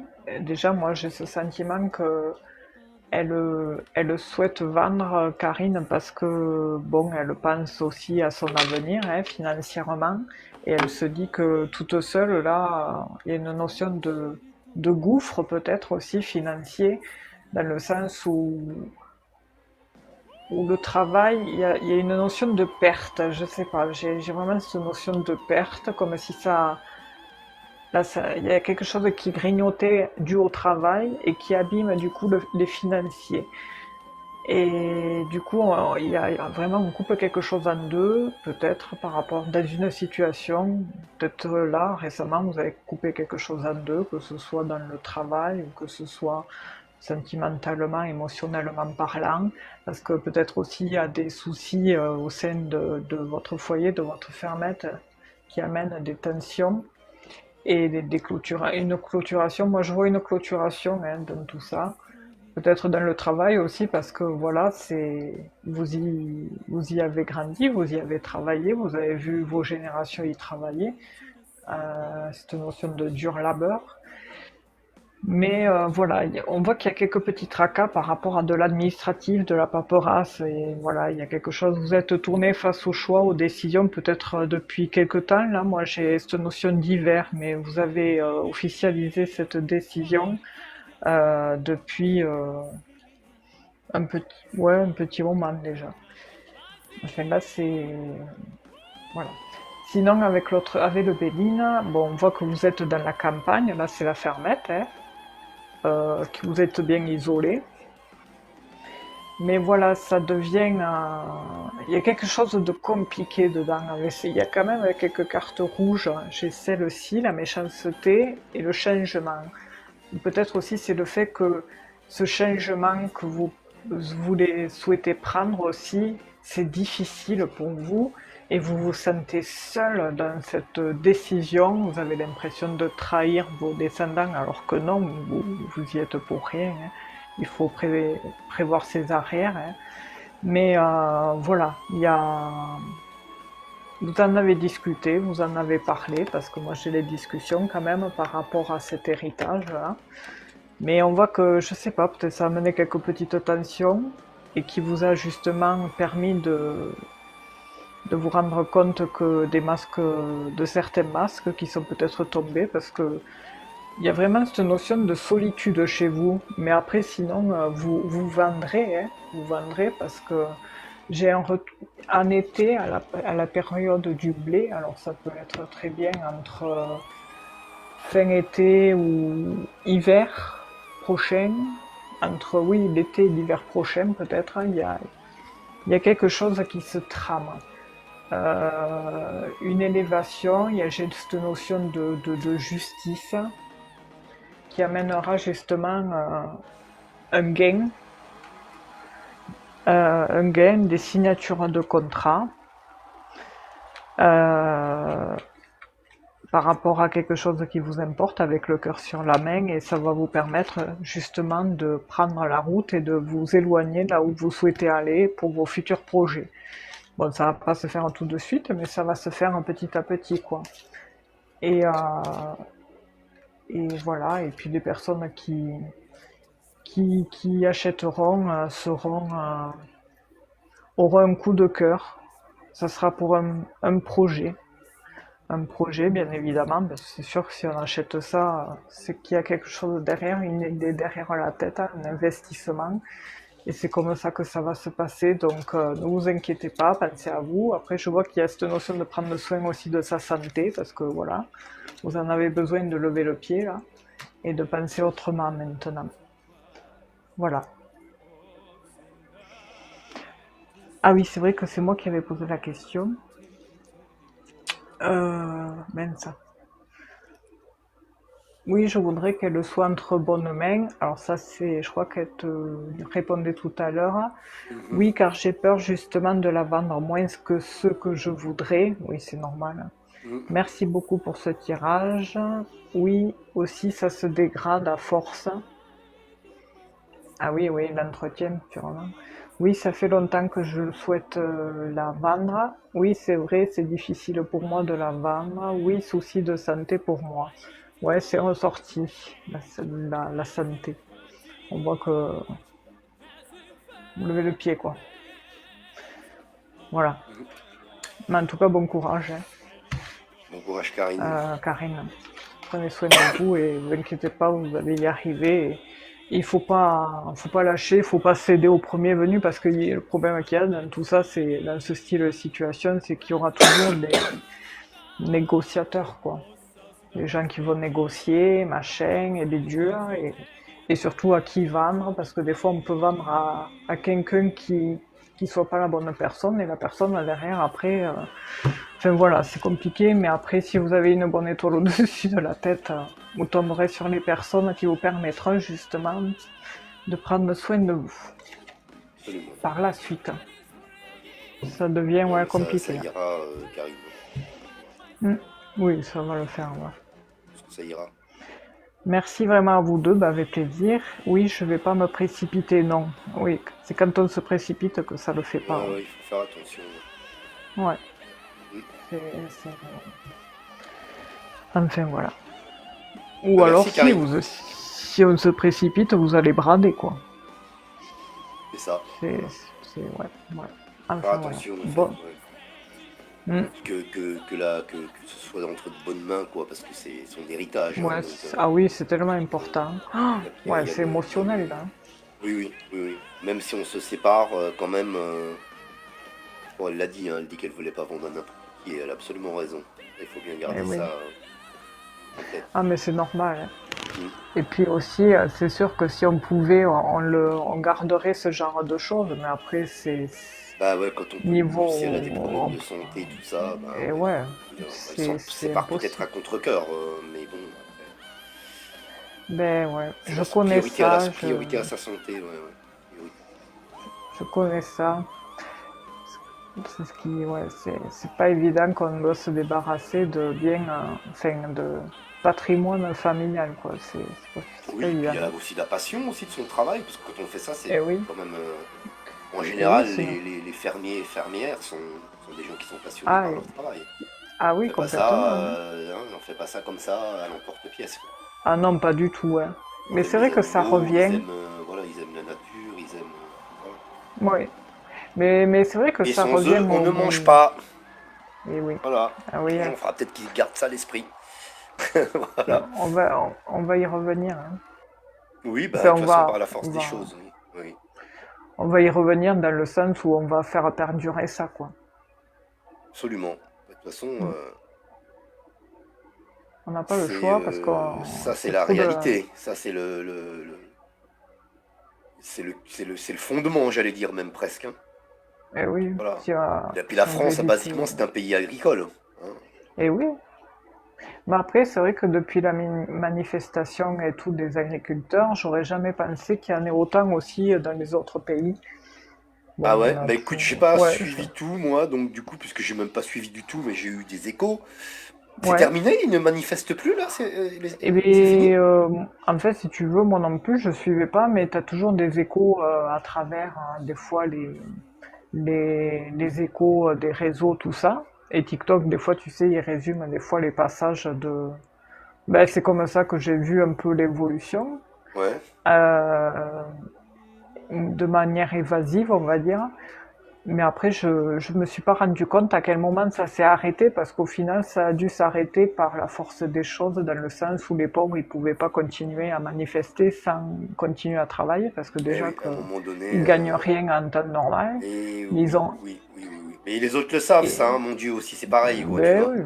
Déjà, moi, j'ai ce sentiment que elle souhaite vendre Karine parce que, bon, elle pense aussi à son avenir, hein, financièrement, et elle se dit que toute seule, là, il y a une notion de gouffre peut-être aussi financier, dans le sens où le travail, il y a une notion de perte, je sais pas, j'ai vraiment cette notion de perte, comme si ça, là, il y a quelque chose qui grignotait dû au travail et qui abîme du coup les financiers. Et du coup, il y a vraiment, on coupe quelque chose en deux, peut-être par rapport dans une situation, peut-être là, récemment, vous avez coupé quelque chose en deux, que ce soit dans le travail ou que ce soit sentimentalement, émotionnellement parlant, parce que peut-être aussi il y a des soucis au sein de votre foyer, de votre fermette, qui amènent des tensions et une clôturation. Moi, je vois une clôturation hein, dans tout ça. Peut-être dans le travail aussi, parce que voilà, vous y avez grandi, vous y avez travaillé, vous avez vu vos générations y travailler. Cette notion de dur labeur. Mais voilà, on voit qu'il y a quelques petits tracas par rapport à de l'administratif, de la paperasse, et voilà, il y a quelque chose. Vous êtes tourné face aux choix, aux décisions, peut-être depuis quelque temps. Là, moi, j'ai cette notion d'hiver, mais vous avez officialisé cette décision depuis un petit moment déjà. Enfin là, c'est voilà. Sinon, avec l'autre, avec le Béline, bon, on voit que vous êtes dans la campagne. Là, c'est la fermette, hein, que vous êtes bien isolé. Mais voilà, ça devient. Il y a quelque chose de compliqué dedans. Il y a quand même quelques cartes rouges. J'ai celle-ci, la méchanceté et le changement. Peut-être aussi c'est le fait que ce changement que vous voulez souhaitez prendre aussi, c'est difficile pour vous et vous vous sentez seul dans cette décision. Vous avez l'impression de trahir vos descendants alors que non, vous y êtes pour rien, hein. Il faut prévoir ses arrières, hein. Mais voilà, vous en avez discuté, vous en avez parlé, parce que moi j'ai des discussions quand même par rapport à cet héritage, hein. Mais on voit que, je sais pas, peut-être ça a amené quelques petites tensions et qui vous a justement permis de vous rendre compte que de certains masques qui sont peut-être tombés parce que il y a vraiment cette notion de solitude chez vous. Mais après, sinon, vous vendrez, hein, vous vendrez parce que j'ai en été, à la période du blé, alors ça peut être très bien entre fin été ou hiver prochain, entre oui, l'été et l'hiver prochain peut-être, hein, il y a quelque chose qui se trame. Une élévation, j'ai cette notion de justice qui amènera justement un gain, des signatures de contrat euh, par rapport à quelque chose qui vous importe avec le cœur sur la main et ça va vous permettre justement de prendre la route et de vous éloigner là où vous souhaitez aller pour vos futurs projets. Bon, ça va pas se faire tout de suite, mais ça va se faire petit à petit, quoi. Et, et voilà, et puis les personnes qui achèteront auront un coup de cœur. Ça sera pour un projet. un projet, bien évidemment, parce que c'est sûr que si on achète ça, c'est qu'il y a quelque chose derrière, une idée derrière la tête, hein, un investissement. Et c'est comme ça que ça va se passer. Donc, ne vous inquiétez pas, pensez à vous. Après, je vois qu'il y a cette notion de prendre soin aussi de sa santé, parce que voilà, vous en avez besoin de lever le pied, là, et de penser autrement maintenant. Voilà. Ah oui, c'est vrai que c'est moi qui avais posé la question. Mince. Oui, je voudrais qu'elle soit entre bonnes mains. Alors ça, c'est, je crois qu'elle te répondait tout à l'heure. Mhm. Oui, car j'ai peur justement de la vendre moins que ce que je voudrais. Oui, c'est normal. Mhm. Merci beaucoup pour ce tirage. Oui, aussi, ça se dégrade à force. Ah oui, oui, l'entretien, sûrement. Oui, ça fait longtemps que je souhaite la vendre. Oui, c'est vrai, c'est difficile pour moi de la vendre. Oui, souci de santé pour moi. Ouais, c'est ressorti, la santé. On voit que vous levez le pied, quoi. Voilà. Mhm. Mais en tout cas, bon courage, hein. Bon courage, Karine. Karine. Prenez soin de vous et ne vous inquiétez pas, vous allez y arriver. Et faut pas lâcher, il faut pas céder au premier venu parce que le problème qu'il y a dans tout ça, c'est dans ce style de situation, c'est qu'il y aura toujours des négociateurs, quoi. Des gens qui vont négocier, machin, et des durs, et surtout à qui vendre, parce que des fois on peut vendre à quelqu'un qui soit pas la bonne personne, et la personne derrière après, enfin voilà, c'est compliqué, mais après si vous avez une bonne étoile au-dessus de la tête, vous tomberez sur les personnes qui vous permettront justement de prendre soin de vous. Absolument. Par la suite, ça devient Non, ouais, mais ça compliqué. ira, Karine. Hmm. Oui, ça va le faire. Ouais. Je pense que ça ira. Merci vraiment à vous deux, bah, avec plaisir. Oui, je vais pas me précipiter, non. Oui, c'est quand on se précipite que ça le fait Ouais, pas. ouais, il faut faire attention. Ouais, ouais, Mhm. c'est. Enfin voilà. Ou Bah, alors merci, Karine. si on se précipite, vous allez brader quoi. C'est ça. C'est, ouais, ouais. Faire Enfin voilà. attention, en fait. Bon. Ouais. Hmm. Que ce soit entre de bonnes mains, quoi, parce que c'est son héritage, hein, Ouais, donc ah oui, c'est tellement important. Ah, ouais, il y a c'est émotionnel là. oui, oui, oui, oui. Même si on se sépare, quand même, bon, elle l'a dit, hein, elle dit qu'elle voulait pas vendre à n'importe qui, et elle a absolument raison. Il faut bien Eh garder oui. ça en tête. Ah mais c'est normal, hein. Mm. Et puis aussi, c'est sûr que si on pouvait, on garderait ce genre de choses, mais après, c'est Bah ouais, quand on peut plus, si elle a des problèmes niveau. de santé, tout ça, bah Et ouais. ouais, Bien. Elle c'est s'en c'est sépare peut-être à impossible. contre-cœur, mais bon, après, Ben ouais, c'est je la connais priorité à la ça, priorité à sa santé, ouais, ouais. Priorité. je connais ça. C'est ce qui, ouais, c'est pas évident qu'on doit se débarrasser de biens, enfin, de patrimoine familial, quoi. C'est pas Oui, puis il évident, y a hein. aussi de la passion aussi de son travail, parce que quand on fait ça, c'est Eh oui, quand même. En eh oui, général, c'est une. les fermiers et fermières sont des gens qui sont passionnés Ah, par leur travail. ah On oui, fait pas ça, complètement, hein. hein, on fait pas ça comme ça à l'emporte-pièce, quoi. Ah non, pas du tout, hein. Ils Mais aiment c'est les vrai que ça animaux, ils revient. aiment, voilà, ils aiment la nature, ils aiment, voilà. Oui. Mais c'est vrai que Et ça sans revient eux, on ne mange mon. pas. Eh oui. Voilà. Ah oui, On fera peut-être qu'ils gardent ça à l'esprit. puis Voilà. on va y revenir, hein. Oui, bah, de Enfin, toute façon, par la force des choses, oui. Oui, on va y revenir dans le sens où on va faire perdurer ça, quoi. absolument. De toute façon, Mm. On n'a pas le choix parce que ça, c'est c'est la trop de. réalité. Ça, c'est c'est le fondement, j'allais dire même presque, hein. Eh oui, Voilà. Et puis la si on veut France, éviter. basiquement, c'est un pays agricole, hein. Eh oui. Mais après, c'est vrai que depuis la manifestation et tout des agriculteurs, j'aurais jamais pensé qu'il y en ait autant aussi dans les autres pays. Ah Bon, il y ouais, en a bah écoute, toujours. j'ai pas Ouais, suivi tout, moi, donc du coup, puisque j'ai même pas suivi du tout, mais j'ai eu des échos. C'est ouais. terminé, ils ne manifestent plus, là, Et c'est fini? bien, en fait, si tu veux, moi non plus, je suivais pas, mais tu as toujours des échos à travers, des fois, les échos des réseaux, tout ça. Et TikTok, des fois, tu sais, il résume des fois les passages de. Ben, c'est comme ça que j'ai vu un peu l'évolution, Ouais. euh, de manière évasive, on va dire. Mais après, je me suis pas rendu compte à quel moment ça s'est arrêté, parce qu'au final, ça a dû s'arrêter par la force des choses, dans le sens où les pauvres, ils pouvaient pas continuer à manifester sans continuer à travailler, parce que Eh déjà oui, à que un moment donné. ils gagnent rien en temps normal. Et Ils ont, oui, oui, oui, oui. Mais les autres le savent, et, ça, hein, mon Dieu, aussi, c'est pareil, quoi, tu ben vois. oui.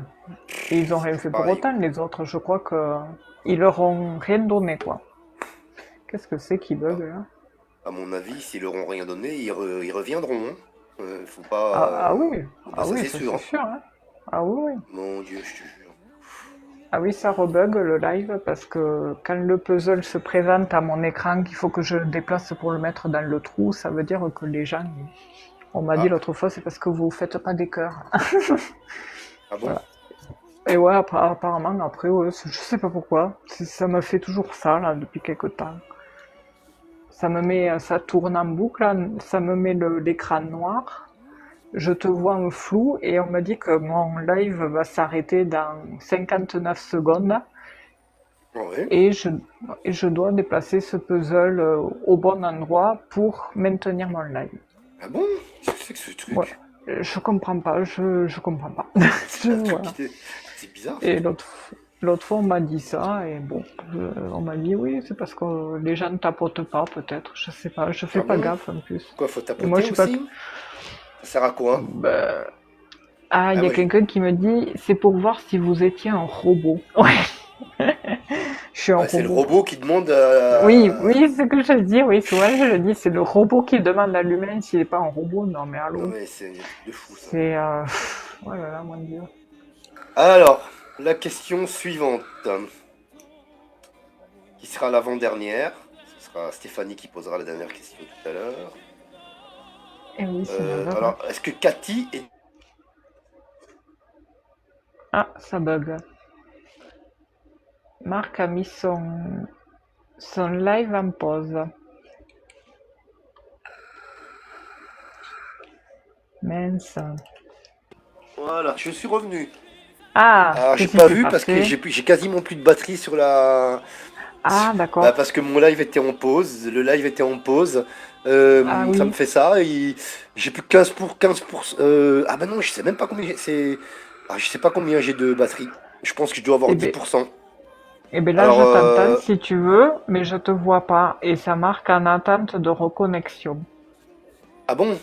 Et ils ont rien C'est fait pour pareil, quoi. autant, les autres. Je crois que ils leur ont rien donné, quoi. Qu'est-ce que c'est qui bug, Ah, là? à mon avis, s'ils leur ont rien donné, ils reviendront, hein. Faut pas, Ah ça oui, c'est ça sûr, c'est hein. sûr, hein. Ah oui, oui. Mon Dieu, je te jure. Ah oui, ça rebug le live parce que quand le puzzle se présente à mon écran qu'il faut que je le déplace pour le mettre dans le trou, ça veut dire que les gens, on m'a dit Ah, l'autre fois, c'est parce que vous faites pas des cœurs. ah bon? Voilà. Et ouais, apparemment, après, ouais, je sais pas pourquoi, ça me fait toujours ça, là, depuis quelque temps. Ça me met, ça tourne en boucle, là, ça me met l'écran noir, je te vois en flou, et on me dit que mon live va s'arrêter dans 59 secondes, Ouais. et je dois déplacer ce puzzle au bon endroit pour maintenir mon live. Ah bon? Qu'est-ce que c'est que ce Ouais. truc? Je comprends pas, je comprends pas. C'est un truc Voilà. qui C'est bizarre, ce Et truc. l'autre fois, on m'a dit ça, et bon, on m'a dit oui, c'est parce que les gens ne tapotent pas, peut-être, je sais pas, je fais Ah pas bon? gaffe en plus. Quoi, faut Et moi, tapoter je sais pas. aussi? Ça sert à quoi? Ben, ah, il Ah, y a moi, quelqu'un qui me dit, c'est pour voir si vous étiez un robot. Ouais, je suis un ouais, c'est le robot. robot qui demande Oui, oui, c'est ce que je dis, oui, souvent je le dis, c'est le robot qui demande à l'humain s'il n'est pas un robot. Non, mais Non allô, mais c'est un truc de fou, ça. c'est... Oh là là, mon Dieu. Alors, la question suivante, qui sera l'avant-dernière. Ce sera Stéphanie qui posera la dernière question tout à l'heure. Eh oui, c'est malheur, hein. Alors, est-ce que Cathy est... Ah, ça bug. Marc a mis son live en pause. Mince. Voilà, je suis revenu. Ah, Alors, j'ai qu'est-ce qui pas s'est vu parce que passé? j'ai quasiment plus de batterie sur la... Ah, Bah, d'accord. parce que mon live était en pause, le live était en pause. Ah Ça me oui. fait ça. J'ai plus que 15%. Ah bah non, je sais même pas combien c'est. Ah, je sais pas combien j'ai de batterie. Je pense que je dois avoir Eh dix ben, pour cent. eh ben là, Alors, je t'entends si tu veux, mais je te vois pas. Et ça marque en attente de reconnexion. ah bon?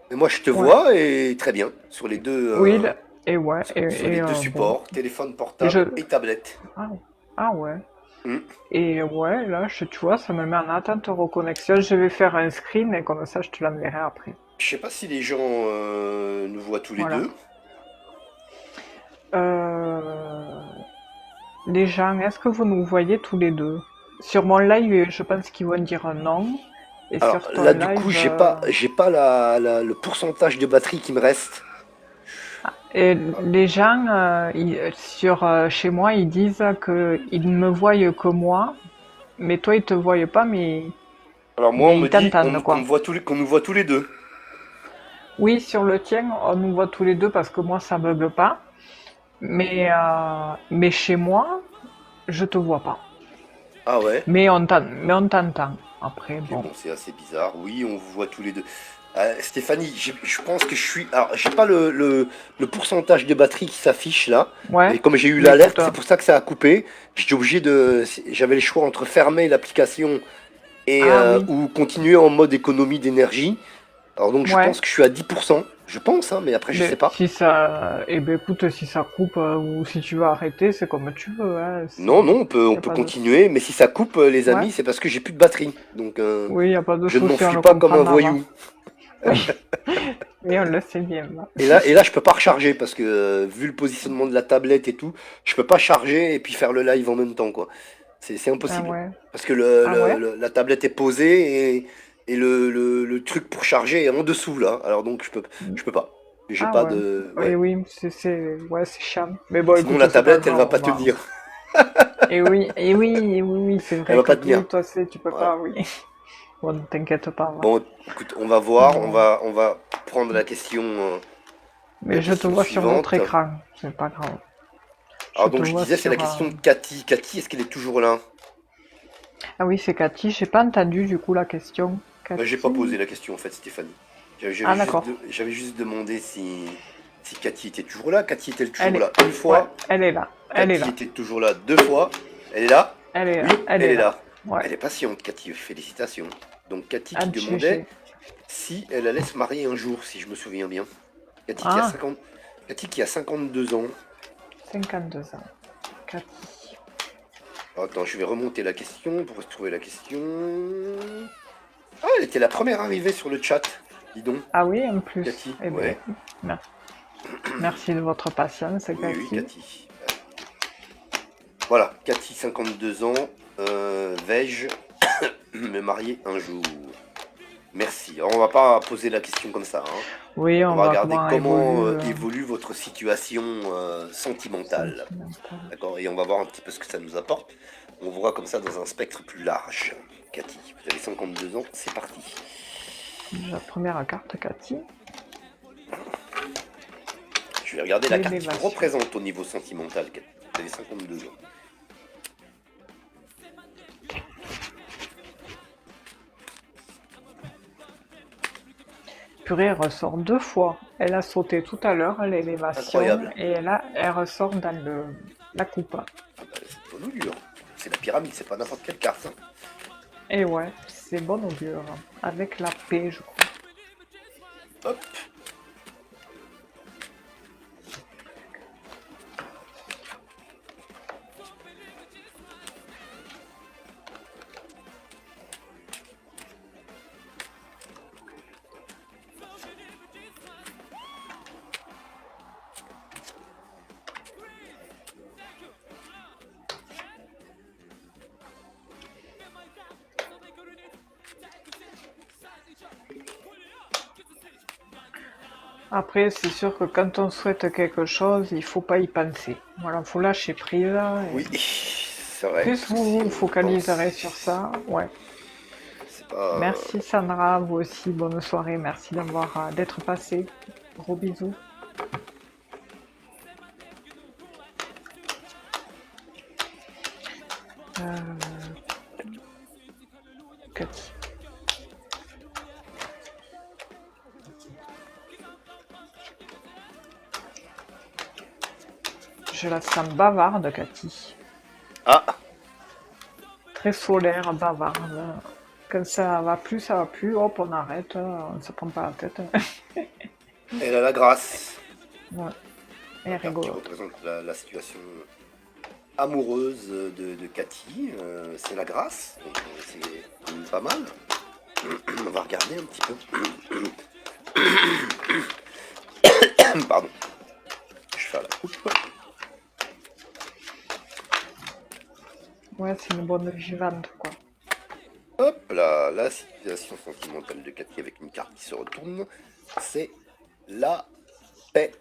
Mais moi je te Ouais. vois et très bien sur les deux, Oui, et ouais, sur les deux bon. supports, téléphone Et je... portable et tablette. Ah, ah ouais. Hmm. Et ouais, là, tu vois, ça me met en attente de reconnexion. Je vais faire un screen et comme ça, je te l'enverrai après. Je sais pas si les gens nous voient tous les Voilà. deux. Euh, les gens, est-ce que vous nous voyez tous les deux? Sur mon live, je pense qu'ils vont dire non. Et Alors sur ton là du coup live, j'ai pas le pourcentage de batterie qui me reste. et les gens, chez moi, ils disent qu'ils ne me voient que moi, mais toi, ils te voient pas, Alors moi on mais me ils dit t'entendent, quoi. qu'on nous voit tous les deux. Oui, sur le tien, on nous voit tous les deux parce que moi, ça bug pas. Mais chez moi, je te vois pas. Ah ouais? Mais on t'entend. Après, Ok, bon. bon, c'est assez bizarre. Oui, on vous voit tous les deux. Stéphanie, je pense que je suis. Alors, j'ai pas le pourcentage de batterie qui s'affiche là. Ouais. Et comme j'ai eu Mais écoute, l'alerte, c'est pour ça que ça a coupé. J'étais obligé de. J'avais le choix entre fermer l'application et ah oui. ou continuer en mode économie d'énergie. Alors donc je Ouais. pense que je suis à 10%. Je pense, hein, mais après je sais Mais pas. si ça, eh ben écoute, si ça coupe ou si tu veux arrêter, c'est comme tu veux, hein. Non, non, Y on a peut pas de. continuer, mais si ça coupe, les Ouais. amis, c'est parce que j'ai plus de batterie. Donc Oui, y a pas de je ne souci, on m'enfuis le pas comme comprend un d'avance. voyou. Oui. Mais on le sait bien, là. Et là, je peux pas recharger parce que vu le positionnement de la tablette et tout, je peux pas charger et puis faire le live en même temps, quoi. C'est Ah impossible. ouais. Parce que Ah ouais. la tablette est posée et le truc pour charger est en dessous, là. Alors donc, je peux pas. J'ai Ah pas ouais. de... Et Ouais. oui, ouais, c'est chiant. Mais bon, Sinon, la écoute, c'est pas tablette, elle va grave, pas tenir. oui, c'est Elle vrai va que pas oui, tenir. toi, tu peux Voilà. pas, oui. Bon, ne t'inquiète pas, va. Bon, écoute, on va voir. On- On va prendre la Mais je te question vois sur l'autre suivante. écran, c'est pas grave. Je Alors te donc, je vois disais, c'est la sur... question de Cathy. Cathy, est-ce qu'elle est toujours là? Ah oui, c'est Cathy, j'ai pas entendu du coup la question. Ben, j'ai pas Cathy? posé la question, en fait, Stéphanie. Ah, d'accord. J'avais juste demandé si Cathy était toujours là. Cathy était toujours Elle est, là une ouais, fois. elle est là. Elle est Cathy là. était toujours là deux fois. Elle est là? Elle est Oui, là. Elle elle est est là. là. Ouais. Elle est patiente, Cathy. Félicitations. Donc Cathy qui Un demandait GG. si elle allait se marier un jour, si je me souviens bien. Cathy qui a Ah, 50, Cathy qui a 52 ans. 52 ans. Cathy. Attends, je vais remonter la question pour retrouver la question. Ah, elle était la première arrivée sur le chat. Dis donc, Ah oui, en plus. Cathy. Eh bien, Ouais. merci de votre patience, Oui, oui, Cathy. Cathy. Voilà, Cathy, 52 ans. Vais-je me marier un jour? Merci. Alors, on va pas poser la question comme ça, hein. Oui, On on va va regarder comment comment évolue évolue votre situation sentimentale. sentimentale. D'accord? Et on va voir un petit peu ce que ça nous apporte. On voit comme ça dans un spectre plus large. Cathy, vous avez 52 ans, c'est parti. Déjà, première carte, Cathy. Je vais regarder la carte qui vous L'élévation. représente au niveau sentimental, Cathy. Vous avez 52 ans. Purée, elle ressort deux fois. Elle a sauté tout à l'heure à l'élévation Incroyable. et elle ressort dans la coupe. Ah bah, c'est de bonne augure. C'est la pyramide, c'est pas n'importe quelle carte, hein. Et ouais, c'est bon augure. Avec la paix, je crois. Hop. Après, c'est sûr que quand on souhaite quelque chose, il faut pas y penser. Voilà, faut lâcher prise. Oui, Et c'est vrai. plus Parce que si vous vous on y focaliserez pense, sur ça, ouais. c'est pas. Merci Sandra, vous aussi, bonne soirée. Merci d'être passé. Gros bisous. Cathy. Je la sens bavarde, Cathy. Ah, Très solaire, bavarde. Quand ça va plus, hop, on arrête, on se prend pas la tête. elle a la grâce. Ouais, elle est La carte qui rigolote. représente la situation amoureuse de Cathy. C'est la grâce. Donc, c'est pas mal. On va regarder un petit peu. Pardon. Je fais la coupe. Ouais, c'est une bonne vivante, quoi. Hop là, la situation sentimentale de Cathy avec une carte qui se retourne, c'est la paix.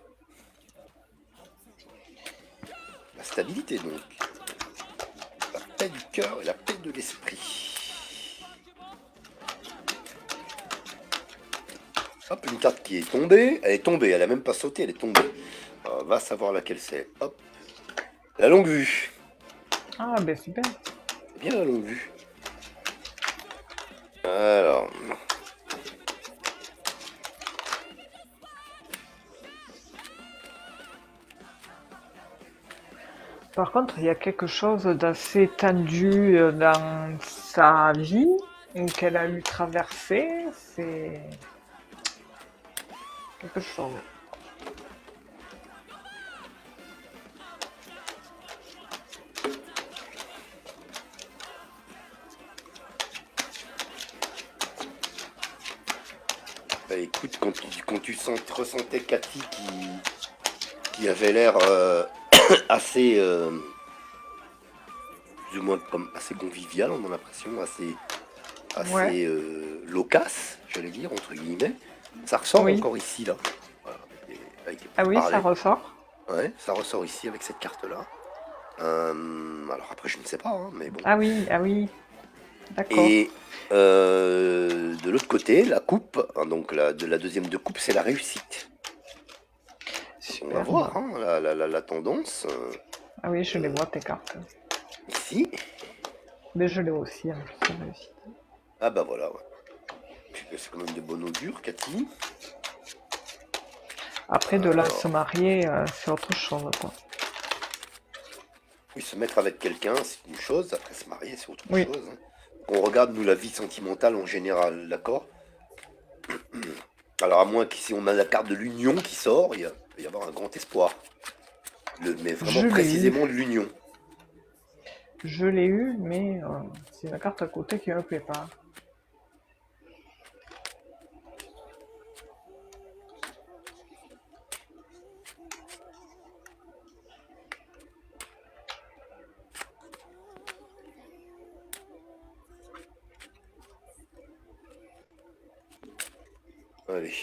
La stabilité donc. La paix du cœur et la paix de l'esprit. Hop, une carte qui est tombée. Elle a même pas sauté, elle est tombée. On va savoir laquelle c'est. Hop. La longue vue. Ah, ben super. C'est bien la longue vue. Alors. Par contre, il y a quelque chose d'assez tendu dans sa vie et qu'elle a eu traversé. C'est quelque chose. Bah écoute, quand tu ressentais Cathy qui avait l'air assez, plus ou moins comme assez convivial, on a l'impression, Ouais, assez loquace, j'allais dire, entre guillemets. Ça ressort oui. encore ici, là. Voilà, avec les Ah oui, ça pourparlers. ressort. Ouais, ça ressort ici avec cette carte-là. Alors après, je ne sais pas, hein, mais bon. Ah oui, d'accord. Et de l'autre côté, la coupe, hein, donc de la deuxième de coupe, c'est la réussite. On va Superbe. voir hein, la tendance Ah oui, je les vois tes cartes. ici. Mais je l'ai aussi, en plus, réussi. Ah bah voilà, ouais. C'est quand même de bon augure, Cathy. Après, de là à se Alors, marier, c'est autre chose, quoi. oui, se mettre avec quelqu'un, c'est une chose. Après, se marier, c'est autre Oui, chose, hein. On regarde, nous, la vie sentimentale en général, d'accord? Alors, à moins que si on a la carte de l'union qui sort, il peut y avoir un grand espoir. Mais vraiment je l'ai eu. précisément de l'union. Je l'ai eu, mais c'est la carte à côté qui me plaît pas. Allez.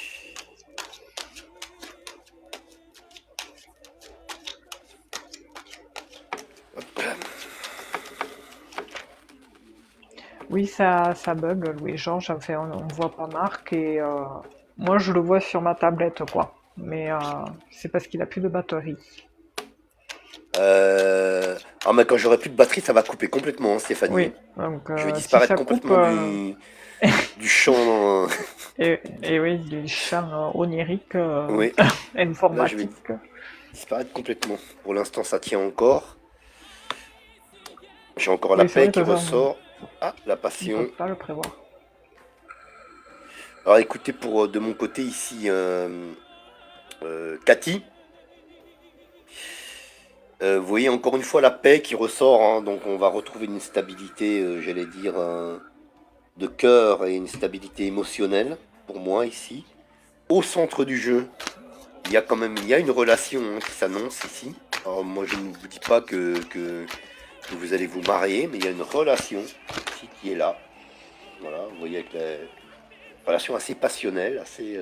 Oui, ça bug, Louis-Georges, enfin, on voit pas Marc, et moi, je le vois sur ma tablette, quoi. Mais c'est parce qu'il a plus de batterie. Ah, mais quand j'aurai plus de batterie, ça va couper complètement, hein, Stéphanie, hein. Oui, donc Je vais si disparaître ça coupe, complètement du champ. et oui, les champs oniriques, Oui, là, je vais informatiques. disparaître complètement. Pour l'instant, ça tient encore. J'ai encore la Oui, c'est paix vrai, qui de toute façon, ressort. Ah, la on ne peut passion. pas le prévoir. Alors écoutez, de mon côté ici, Cathy, vous voyez encore une fois la paix qui ressort, hein. Donc on va retrouver une stabilité, j'allais dire, de cœur et une stabilité émotionnelle pour moi ici. Au centre du jeu, il y a une relation, hein, qui s'annonce ici. Alors moi je ne vous dis pas que vous allez vous marier, mais il y a une relation ici qui est là. Voilà, vous voyez avec la relation assez passionnelle, assez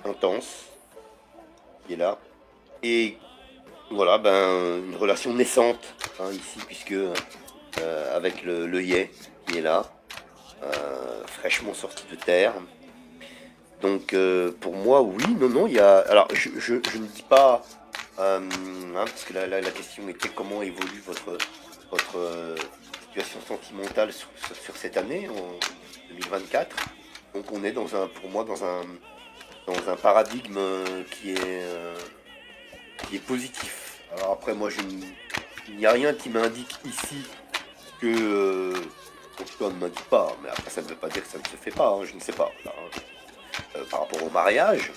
intense qui est là. Et voilà, ben une relation naissante, hein, ici, puisque avec le yé qui est là, fraîchement sorti de terre. Donc pour moi, oui, non, non, il y a. Alors je ne dis pas, hein, parce que la question était comment évolue votre situation sentimentale sur cette année, en 2024. Donc on est pour moi, dans un paradigme qui est positif. Alors après, il n'y a rien qui m'indique ici que, en tout cas, on ne m'indique pas, mais après, ça ne veut pas dire que ça ne se fait pas, hein, je ne sais pas. Là, hein. Par rapport au mariage,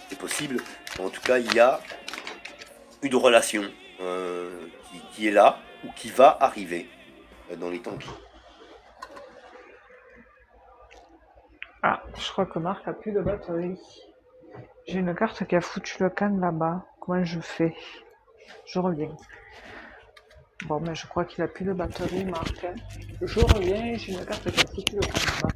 c'est possible. En tout cas, il y a une relation qui est là ou qui va arriver dans les temps qui. Ah, je crois que Marc a plus de batterie. J'ai une carte qui a foutu le camp là-bas. Comment je fais? Je reviens. Bon, mais je crois qu'il a plus de batterie, Marc. Je reviens, j'ai une carte qui a foutu le camp là-bas.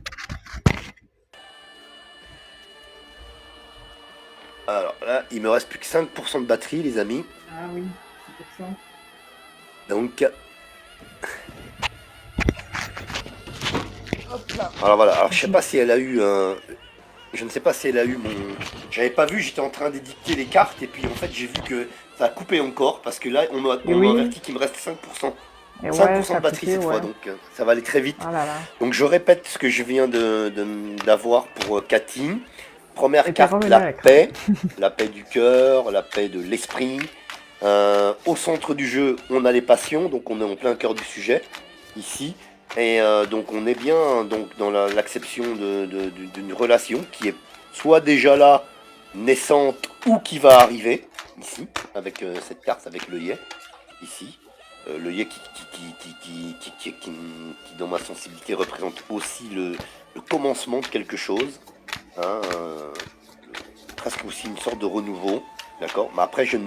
Alors là, il me reste plus que 5% de batterie, les amis. Ah oui, c'est pour ça. Donc, Hop là. alors voilà. Alors, je sais Je... pas si elle a eu un. Je ne sais pas si elle a eu mon. J'avais pas vu, j'étais en train d'édicter les cartes et puis en fait j'ai vu que ça a coupé encore parce que là Et on m'a oui, averti qu'il me reste 5%. et ouais, 5% ça de a batterie coupé, cette fois, ouais. donc ça va aller très vite. Ah là là. Donc je répète ce que je viens d'avoir pour Cathy. Première Et t'es carte, revenu à l'écran. la paix du cœur, la paix de l'esprit. Au centre du jeu, on a les passions, donc on est en plein cœur du sujet ici. Et donc on est bien donc dans l'acception d'une relation qui est soit déjà là, naissante, ou qui va arriver ici, avec cette carte, avec l'œillet, ici. L'œillet qui, dans ma sensibilité, représente aussi le commencement de quelque chose, hein, presque aussi une sorte de renouveau, d'accord. Mais après, il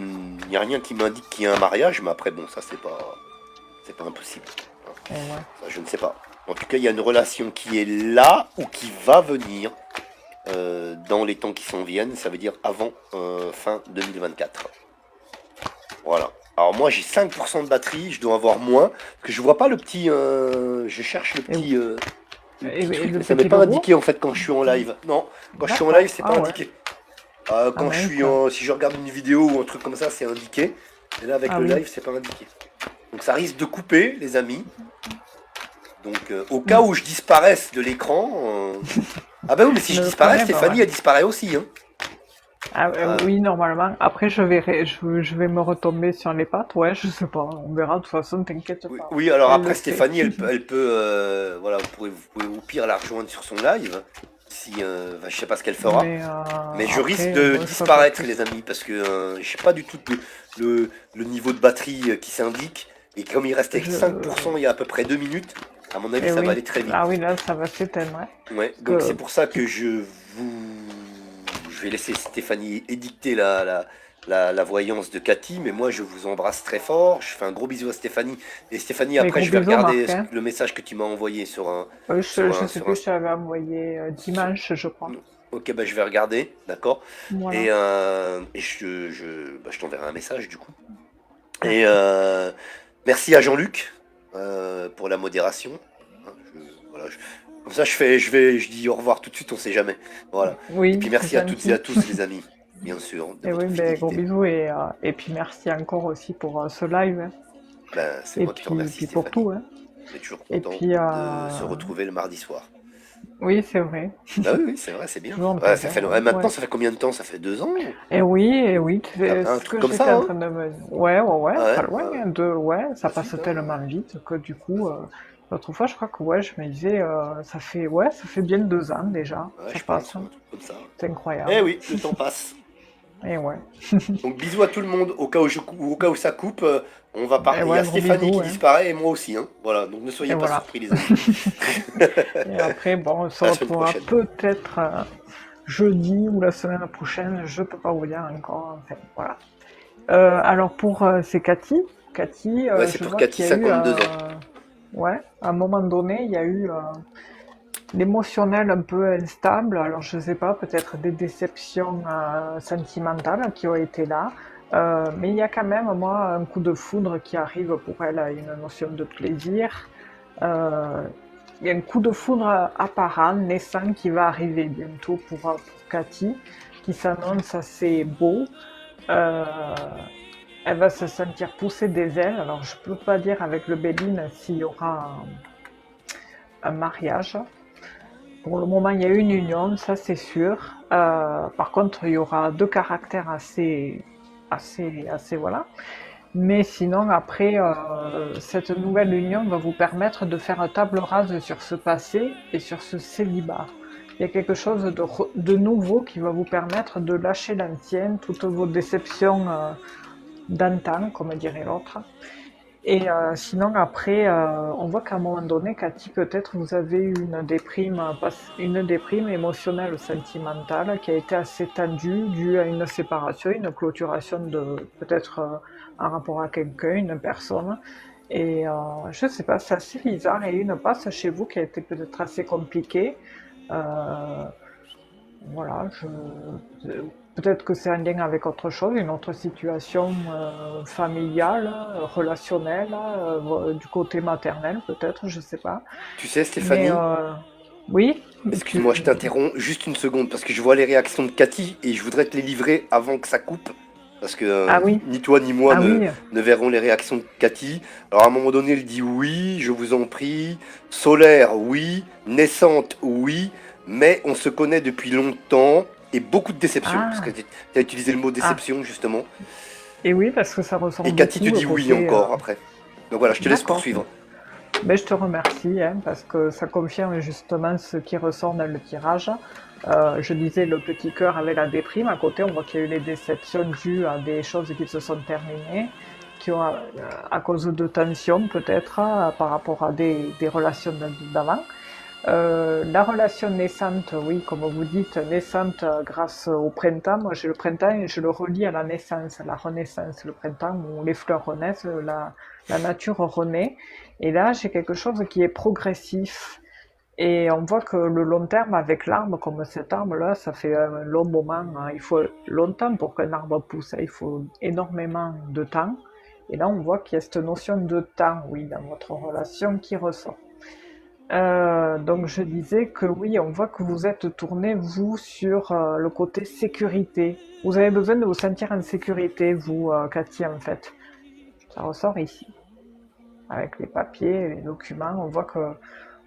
n'y a rien qui m'indique qu'il y a un mariage, mais après, bon, ça, c'est pas impossible, hein. Et ouais. Ça, je ne sais pas. En tout cas, il y a une relation qui est là ou qui va venir dans les temps qui s'en viennent. Ça veut dire avant fin 2024. Voilà. Alors moi j'ai 5% de batterie, je dois avoir moins, parce que je vois pas le petit. Je cherche Et, le petit et truc, le mais ça m'est petit pas logo? indiqué en fait quand je suis en live. Non, quand je suis en live, D'accord. c'est pas Ah ouais. indiqué. Ah Quand je suis mince. si je regarde une vidéo ou un truc comme ça, c'est indiqué. Et là avec Ah le oui. live, c'est pas indiqué. Donc ça risque de couper, les amis. Donc, au cas Mm. où je disparaisse de l'écran. Ah bah oui, mais si je Ne le disparais, prenez pas, ouais. Stéphanie, elle disparaît aussi. Hein. Ah, Ah, oui, normalement. Après, je vais me retomber sur les pattes. Ouais, je sais pas. On verra. De toute façon, t'inquiète oui, pas. oui, alors Elle le après, sait. Stéphanie, elle peut. Voilà, vous pouvez au pire la rejoindre sur son live. Si, enfin, je sais pas ce qu'elle fera. Mais Mais je risque après, de bon, je ferai pas disparaître, les plus. amis, parce que je sais pas du tout le niveau de batterie qui s'indique. Et comme il restait que Je... 5% il y a à peu près 2 minutes, à mon avis, Eh ça va oui. aller très Ah vite. oui, là, ça va s'éteindre, ouais. Ouais, Parce donc c'est que pour ça tu... que je vais laisser Stéphanie édicter la voyance de Cathy, mais moi je vous embrasse très fort. Je fais un gros bisou à Stéphanie. Et Stéphanie, Mais après, gros je vais bisous, regarder Marc, hein. le message que tu m'as envoyé sur un, Je sais plus, je t'avais envoyé sur- dimanche, je crois. Ok, bah je vais regarder, d'accord. Et, Voilà. je t'enverrai un message du coup. Et Merci. merci à Jean-Luc pour la modération. Hein, voilà, comme ça, je dis au revoir tout de suite, on sait jamais. Voilà. Et Oui, puis c'est merci à toutes et à gentil. tous, les amis, bien sûr, de Et oui, votre ben, gros fidélité. bisous et puis merci encore aussi pour ce live, hein. Ben, c'est moi qui te remercie, Puis pour Stéphanie. tout, hein. On est toujours Et content puis, de se retrouver le mardi soir. oui, c'est vrai. Bah oui, oui, c'est vrai, c'est bien. Toujours un Ouais, plaisir, ouais, ouais. maintenant, Ouais. ça fait combien de temps? Ça fait 2 ans? Et oui, c'est Un ce truc que comme j'étais ça, en hein? train de me... Ouais, ouais, ouais, Ah pas ouais, loin, ouais, ouais. hein, ouais, ça Ah passe zut, hein, tellement vite que du coup, ouais. l'autre fois, je crois que ouais, je me disais, ouais, ça fait bien 2 ans déjà, Ouais, ça je passe, pense, hein. un truc comme ça. C'est Eh incroyable. oui, le temps passe. Et ouais, Donc bisous à tout le monde. Au cas où ça coupe, et il y a ouais, gros Stéphanie bisous, qui hein. disparaît et moi aussi. Hein. Voilà, donc ne Et soyez pas voilà. surpris, les amis. Et après, bon, on se À la semaine retrouvera prochaine. peut-être jeudi ou la semaine prochaine, je peux pas vous dire encore, enfin, voilà. Alors pour c'est Cathy. Cathy, Ouais, c'est je pour vois Cathy, qu'il y a eu 52 ans. ouais, à un moment donné, il y a eu l'émotionnel un peu instable. Alors je sais pas, peut-être des déceptions sentimentales qui ont été là. Mais il y a quand même, moi, un coup de foudre qui arrive pour elle, une notion de plaisir. Euh, il y a un coup de foudre apparent, naissant, qui va arriver bientôt pour Cathy, qui s'annonce assez beau. Euh, Elle va se sentir pousser des ailes. Alors, je peux pas dire avec le Béline s'il y aura un mariage. Pour le moment, il y a une union, ça c'est sûr. Par contre, il y aura deux caractères assez, voilà. Mais sinon, après, cette nouvelle union va vous permettre de faire table rase sur ce passé et sur ce célibat. Il y a quelque chose de nouveau qui va vous permettre de lâcher l'ancienne, toutes vos déceptions d'antan, comme dirait l'autre. Et sinon, après, on voit qu'à un moment donné, Cathy, peut-être vous avez eu une déprime émotionnelle ou sentimentale qui a été assez tendue, due à une séparation, une clôturation de peut-être un rapport à quelqu'un, une personne. Et je sais pas, c'est assez bizarre. Et une passe chez vous qui a été peut-être assez compliquée. Euh, voilà, peut-être que c'est un lien avec autre chose, une autre situation familiale, relationnelle, du côté maternel peut-être, je sais pas. Tu sais, Mais Stéphanie, oui, excuse-moi, je t'interromps juste une seconde parce que je vois les réactions de Cathy et je voudrais te les livrer avant que ça coupe. Parce que ah oui, ni toi ni moi ah oui, ne verrons les réactions de Cathy. Alors à un moment donné, elle dit oui, je vous en prie. Solaire, oui. Naissante, oui. Mais on se connaît depuis longtemps et beaucoup de déceptions. Parce que ah, tu as utilisé le mot ah, déception justement. et oui, parce que ça ressort Et Cathy te beaucoup le dit oui côté. encore après. Donc voilà, je te laisse D'accord. poursuivre. Ben, je te remercie, hein, parce que ça confirme justement ce qui ressort dans le tirage. Je disais le petit cœur avec la déprime. À côté, on voit qu'il y a eu les déceptions dues à des choses qui se sont terminées, qui ont, à cause de tensions peut-être, par rapport à des relations d'avant. La relation naissante, oui, comme vous dites, naissante grâce au printemps. Moi, j'ai le printemps et je le relie à la naissance, la renaissance, le printemps où les fleurs renaissent, la nature renaît. Et là, j'ai quelque chose qui est progressif. Et on voit que le long terme avec l'arbre, comme cet arbre-là, ça fait un long moment, hein. Il faut longtemps pour qu'un arbre pousse, hein. Il faut énormément de temps. Et là, on voit qu'il y a cette notion de temps, oui, dans votre relation qui ressort. Donc je disais que oui, on voit que vous êtes tourné, vous, sur le côté sécurité. Vous avez besoin de vous sentir en sécurité, vous, Cathy, en fait. Ça ressort ici. avec les papiers, les documents. On voit que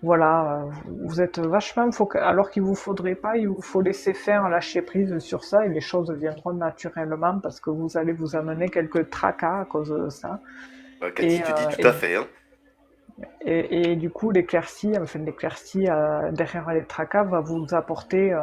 voilà, vous êtes vachement alors qu'il vous faudrait pas, il vous faut laisser faire, lâcher prise sur ça et les choses viendront naturellement parce que vous allez vous amener quelques tracas à cause de ça. Cathy Et, te dit tout à fait, hein. et du coup, l'éclaircie derrière les tracas va vous apporter,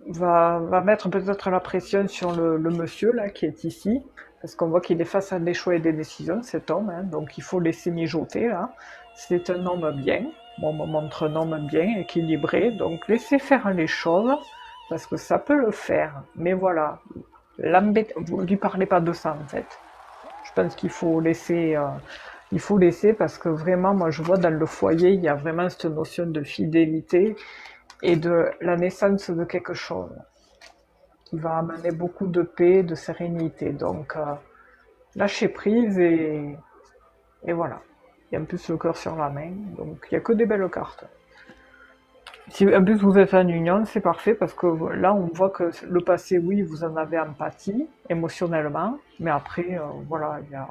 va mettre peut-être la pression sur le monsieur là qui est ici, parce qu'on voit qu'il est face à des choix et des décisions, cet homme, hein, donc il faut laisser mijoter là. C'est un homme bien, bon, on me montre un homme bien, équilibré, donc laissez faire les choses, parce que ça peut le faire, mais voilà, vous lui parlez pas de ça en fait. Je pense qu'il faut laisser, il faut laisser parce que vraiment, moi je vois dans le foyer, il y a vraiment cette notion de fidélité et de la naissance de quelque chose qui va amener beaucoup de paix, de sérénité. Donc, lâcher prise et voilà. Il y a un plus le cœur sur la main, donc il n'y a que des belles cartes. Si en plus vous êtes en union, c'est parfait parce que là on voit que le passé, oui, vous en avez empathie émotionnellement, mais après, voilà, il y a.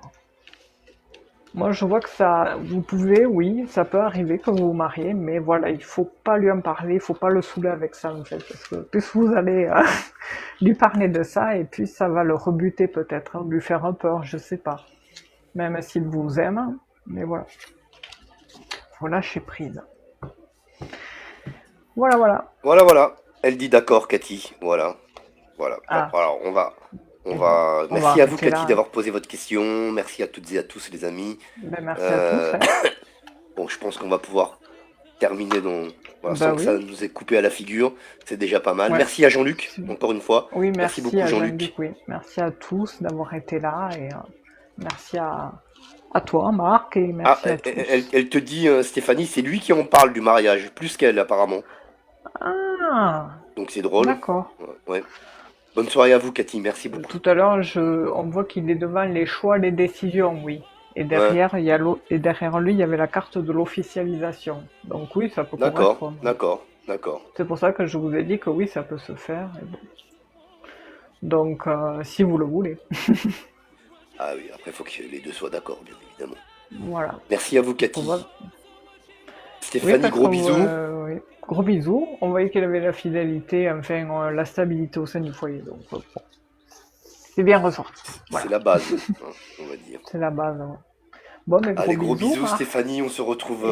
Moi je vois que ça, vous pouvez, oui, ça peut arriver que vous vous mariez, mais voilà, il faut pas lui en parler, il faut pas le saouler avec ça en fait, parce que plus vous allez lui parler de ça, et puis ça va le rebuter peut-être, hein, lui faire un peur, je sais pas. Même s'il vous aime, mais voilà, faut lâcher prise. Voilà, voilà. Voilà, voilà. Elle dit d'accord, Cathy. Voilà. Voilà. Bon, Ah, alors on eh ben, va. on va Merci à vous, arrêter Cathy, là, hein. d'avoir posé votre question. Merci à toutes et à tous, les amis. Ben, merci à tous, Euh, hein. bon, je pense qu'on va pouvoir terminer voilà, Bah sans que ça oui, nous ait coupé à la figure. C'est déjà pas mal. ouais. Merci à Jean-Luc, encore une fois. Oui, Merci merci beaucoup, à Jean-Luc, Jean-Luc. oui. Merci à tous d'avoir été là, et merci à toi, Marc, et Ah, merci à tous. elle te dit, Stéphanie, c'est lui qui en parle du mariage, plus qu'elle, apparemment. Ah, Donc c'est drôle. d'accord. Ouais. Ouais. Bonne soirée à vous, Cathy. Merci beaucoup. Tout à l'heure, on voit qu'il est devant les choix, les décisions, oui. Et Ouais. derrière, et derrière lui, il y avait la carte de l'officialisation. Donc oui, ça peut D'accord, correspondre. d'accord, d'accord. C'est pour ça que je vous ai dit que oui, ça peut se faire. Et bon. Donc, si vous le voulez. Ah oui, après, il faut que les deux soient d'accord, bien évidemment. Voilà. Merci à vous, Pour Cathy. voir. Oui, Stéphanie, parce gros que bisous. oui. Gros bisous. On voyait qu'il avait la fidélité, enfin la stabilité au sein du foyer. Donc, bon. C'est bien ressorti. C'est Voilà. la base, hein, on va dire. C'est la base. Ouais. Bon, mais gros Allez, gros bisous, bisous, Marc. Stéphanie. On se retrouve Et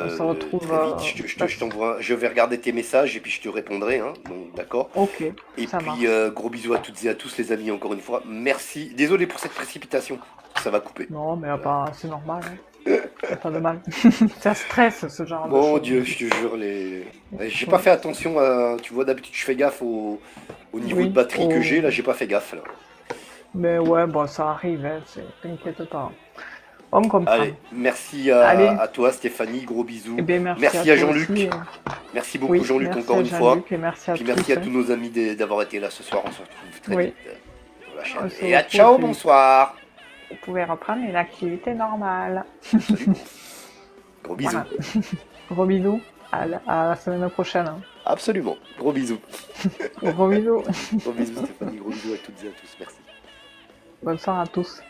on se retrouve. très vite. Je Parce... t'envoie, je vais regarder tes messages et puis je te répondrai, hein, donc d'accord. Ok, Et ça puis, marche. gros bisous à toutes et à tous, les amis, encore une fois. Merci. Désolé pour cette précipitation. Ça va couper. Non, mais pas, c'est normal. Hein. Y a pas de mal. Ça stresse ce genre de Mon choses. Dieu, je te jure, j'ai pas Ouais. fait attention à. Tu vois, d'habitude, je fais gaffe au niveau de Oui, batterie que j'ai. Là, j'ai pas fait gaffe, là. mais ouais, bon, ça arrive, hein, t'inquiète pas. On comprend. Allez, merci Allez, à toi, Stéphanie. Gros eh bisous. bien, merci à Merci à toi aussi. Jean-Luc. Merci beaucoup, Oui, Jean-Luc, merci encore à une fois. Jean-Luc et merci à Puis merci tous. à Hein. tous nos amis d'avoir été là ce soir. On se retrouve très Oui, vite sur la on chaîne. se Et à retrouve au ciao, plus vite. bonsoir. Vous pouvez reprendre une activité normale. Absolument. Gros bisous. Voilà. Gros bisous. À la semaine prochaine. Hein. Absolument. Gros bisous. Gros bisous. Gros bisous, Stéphanie. Gros bisous à toutes et à tous. Merci. Bonne soirée à tous.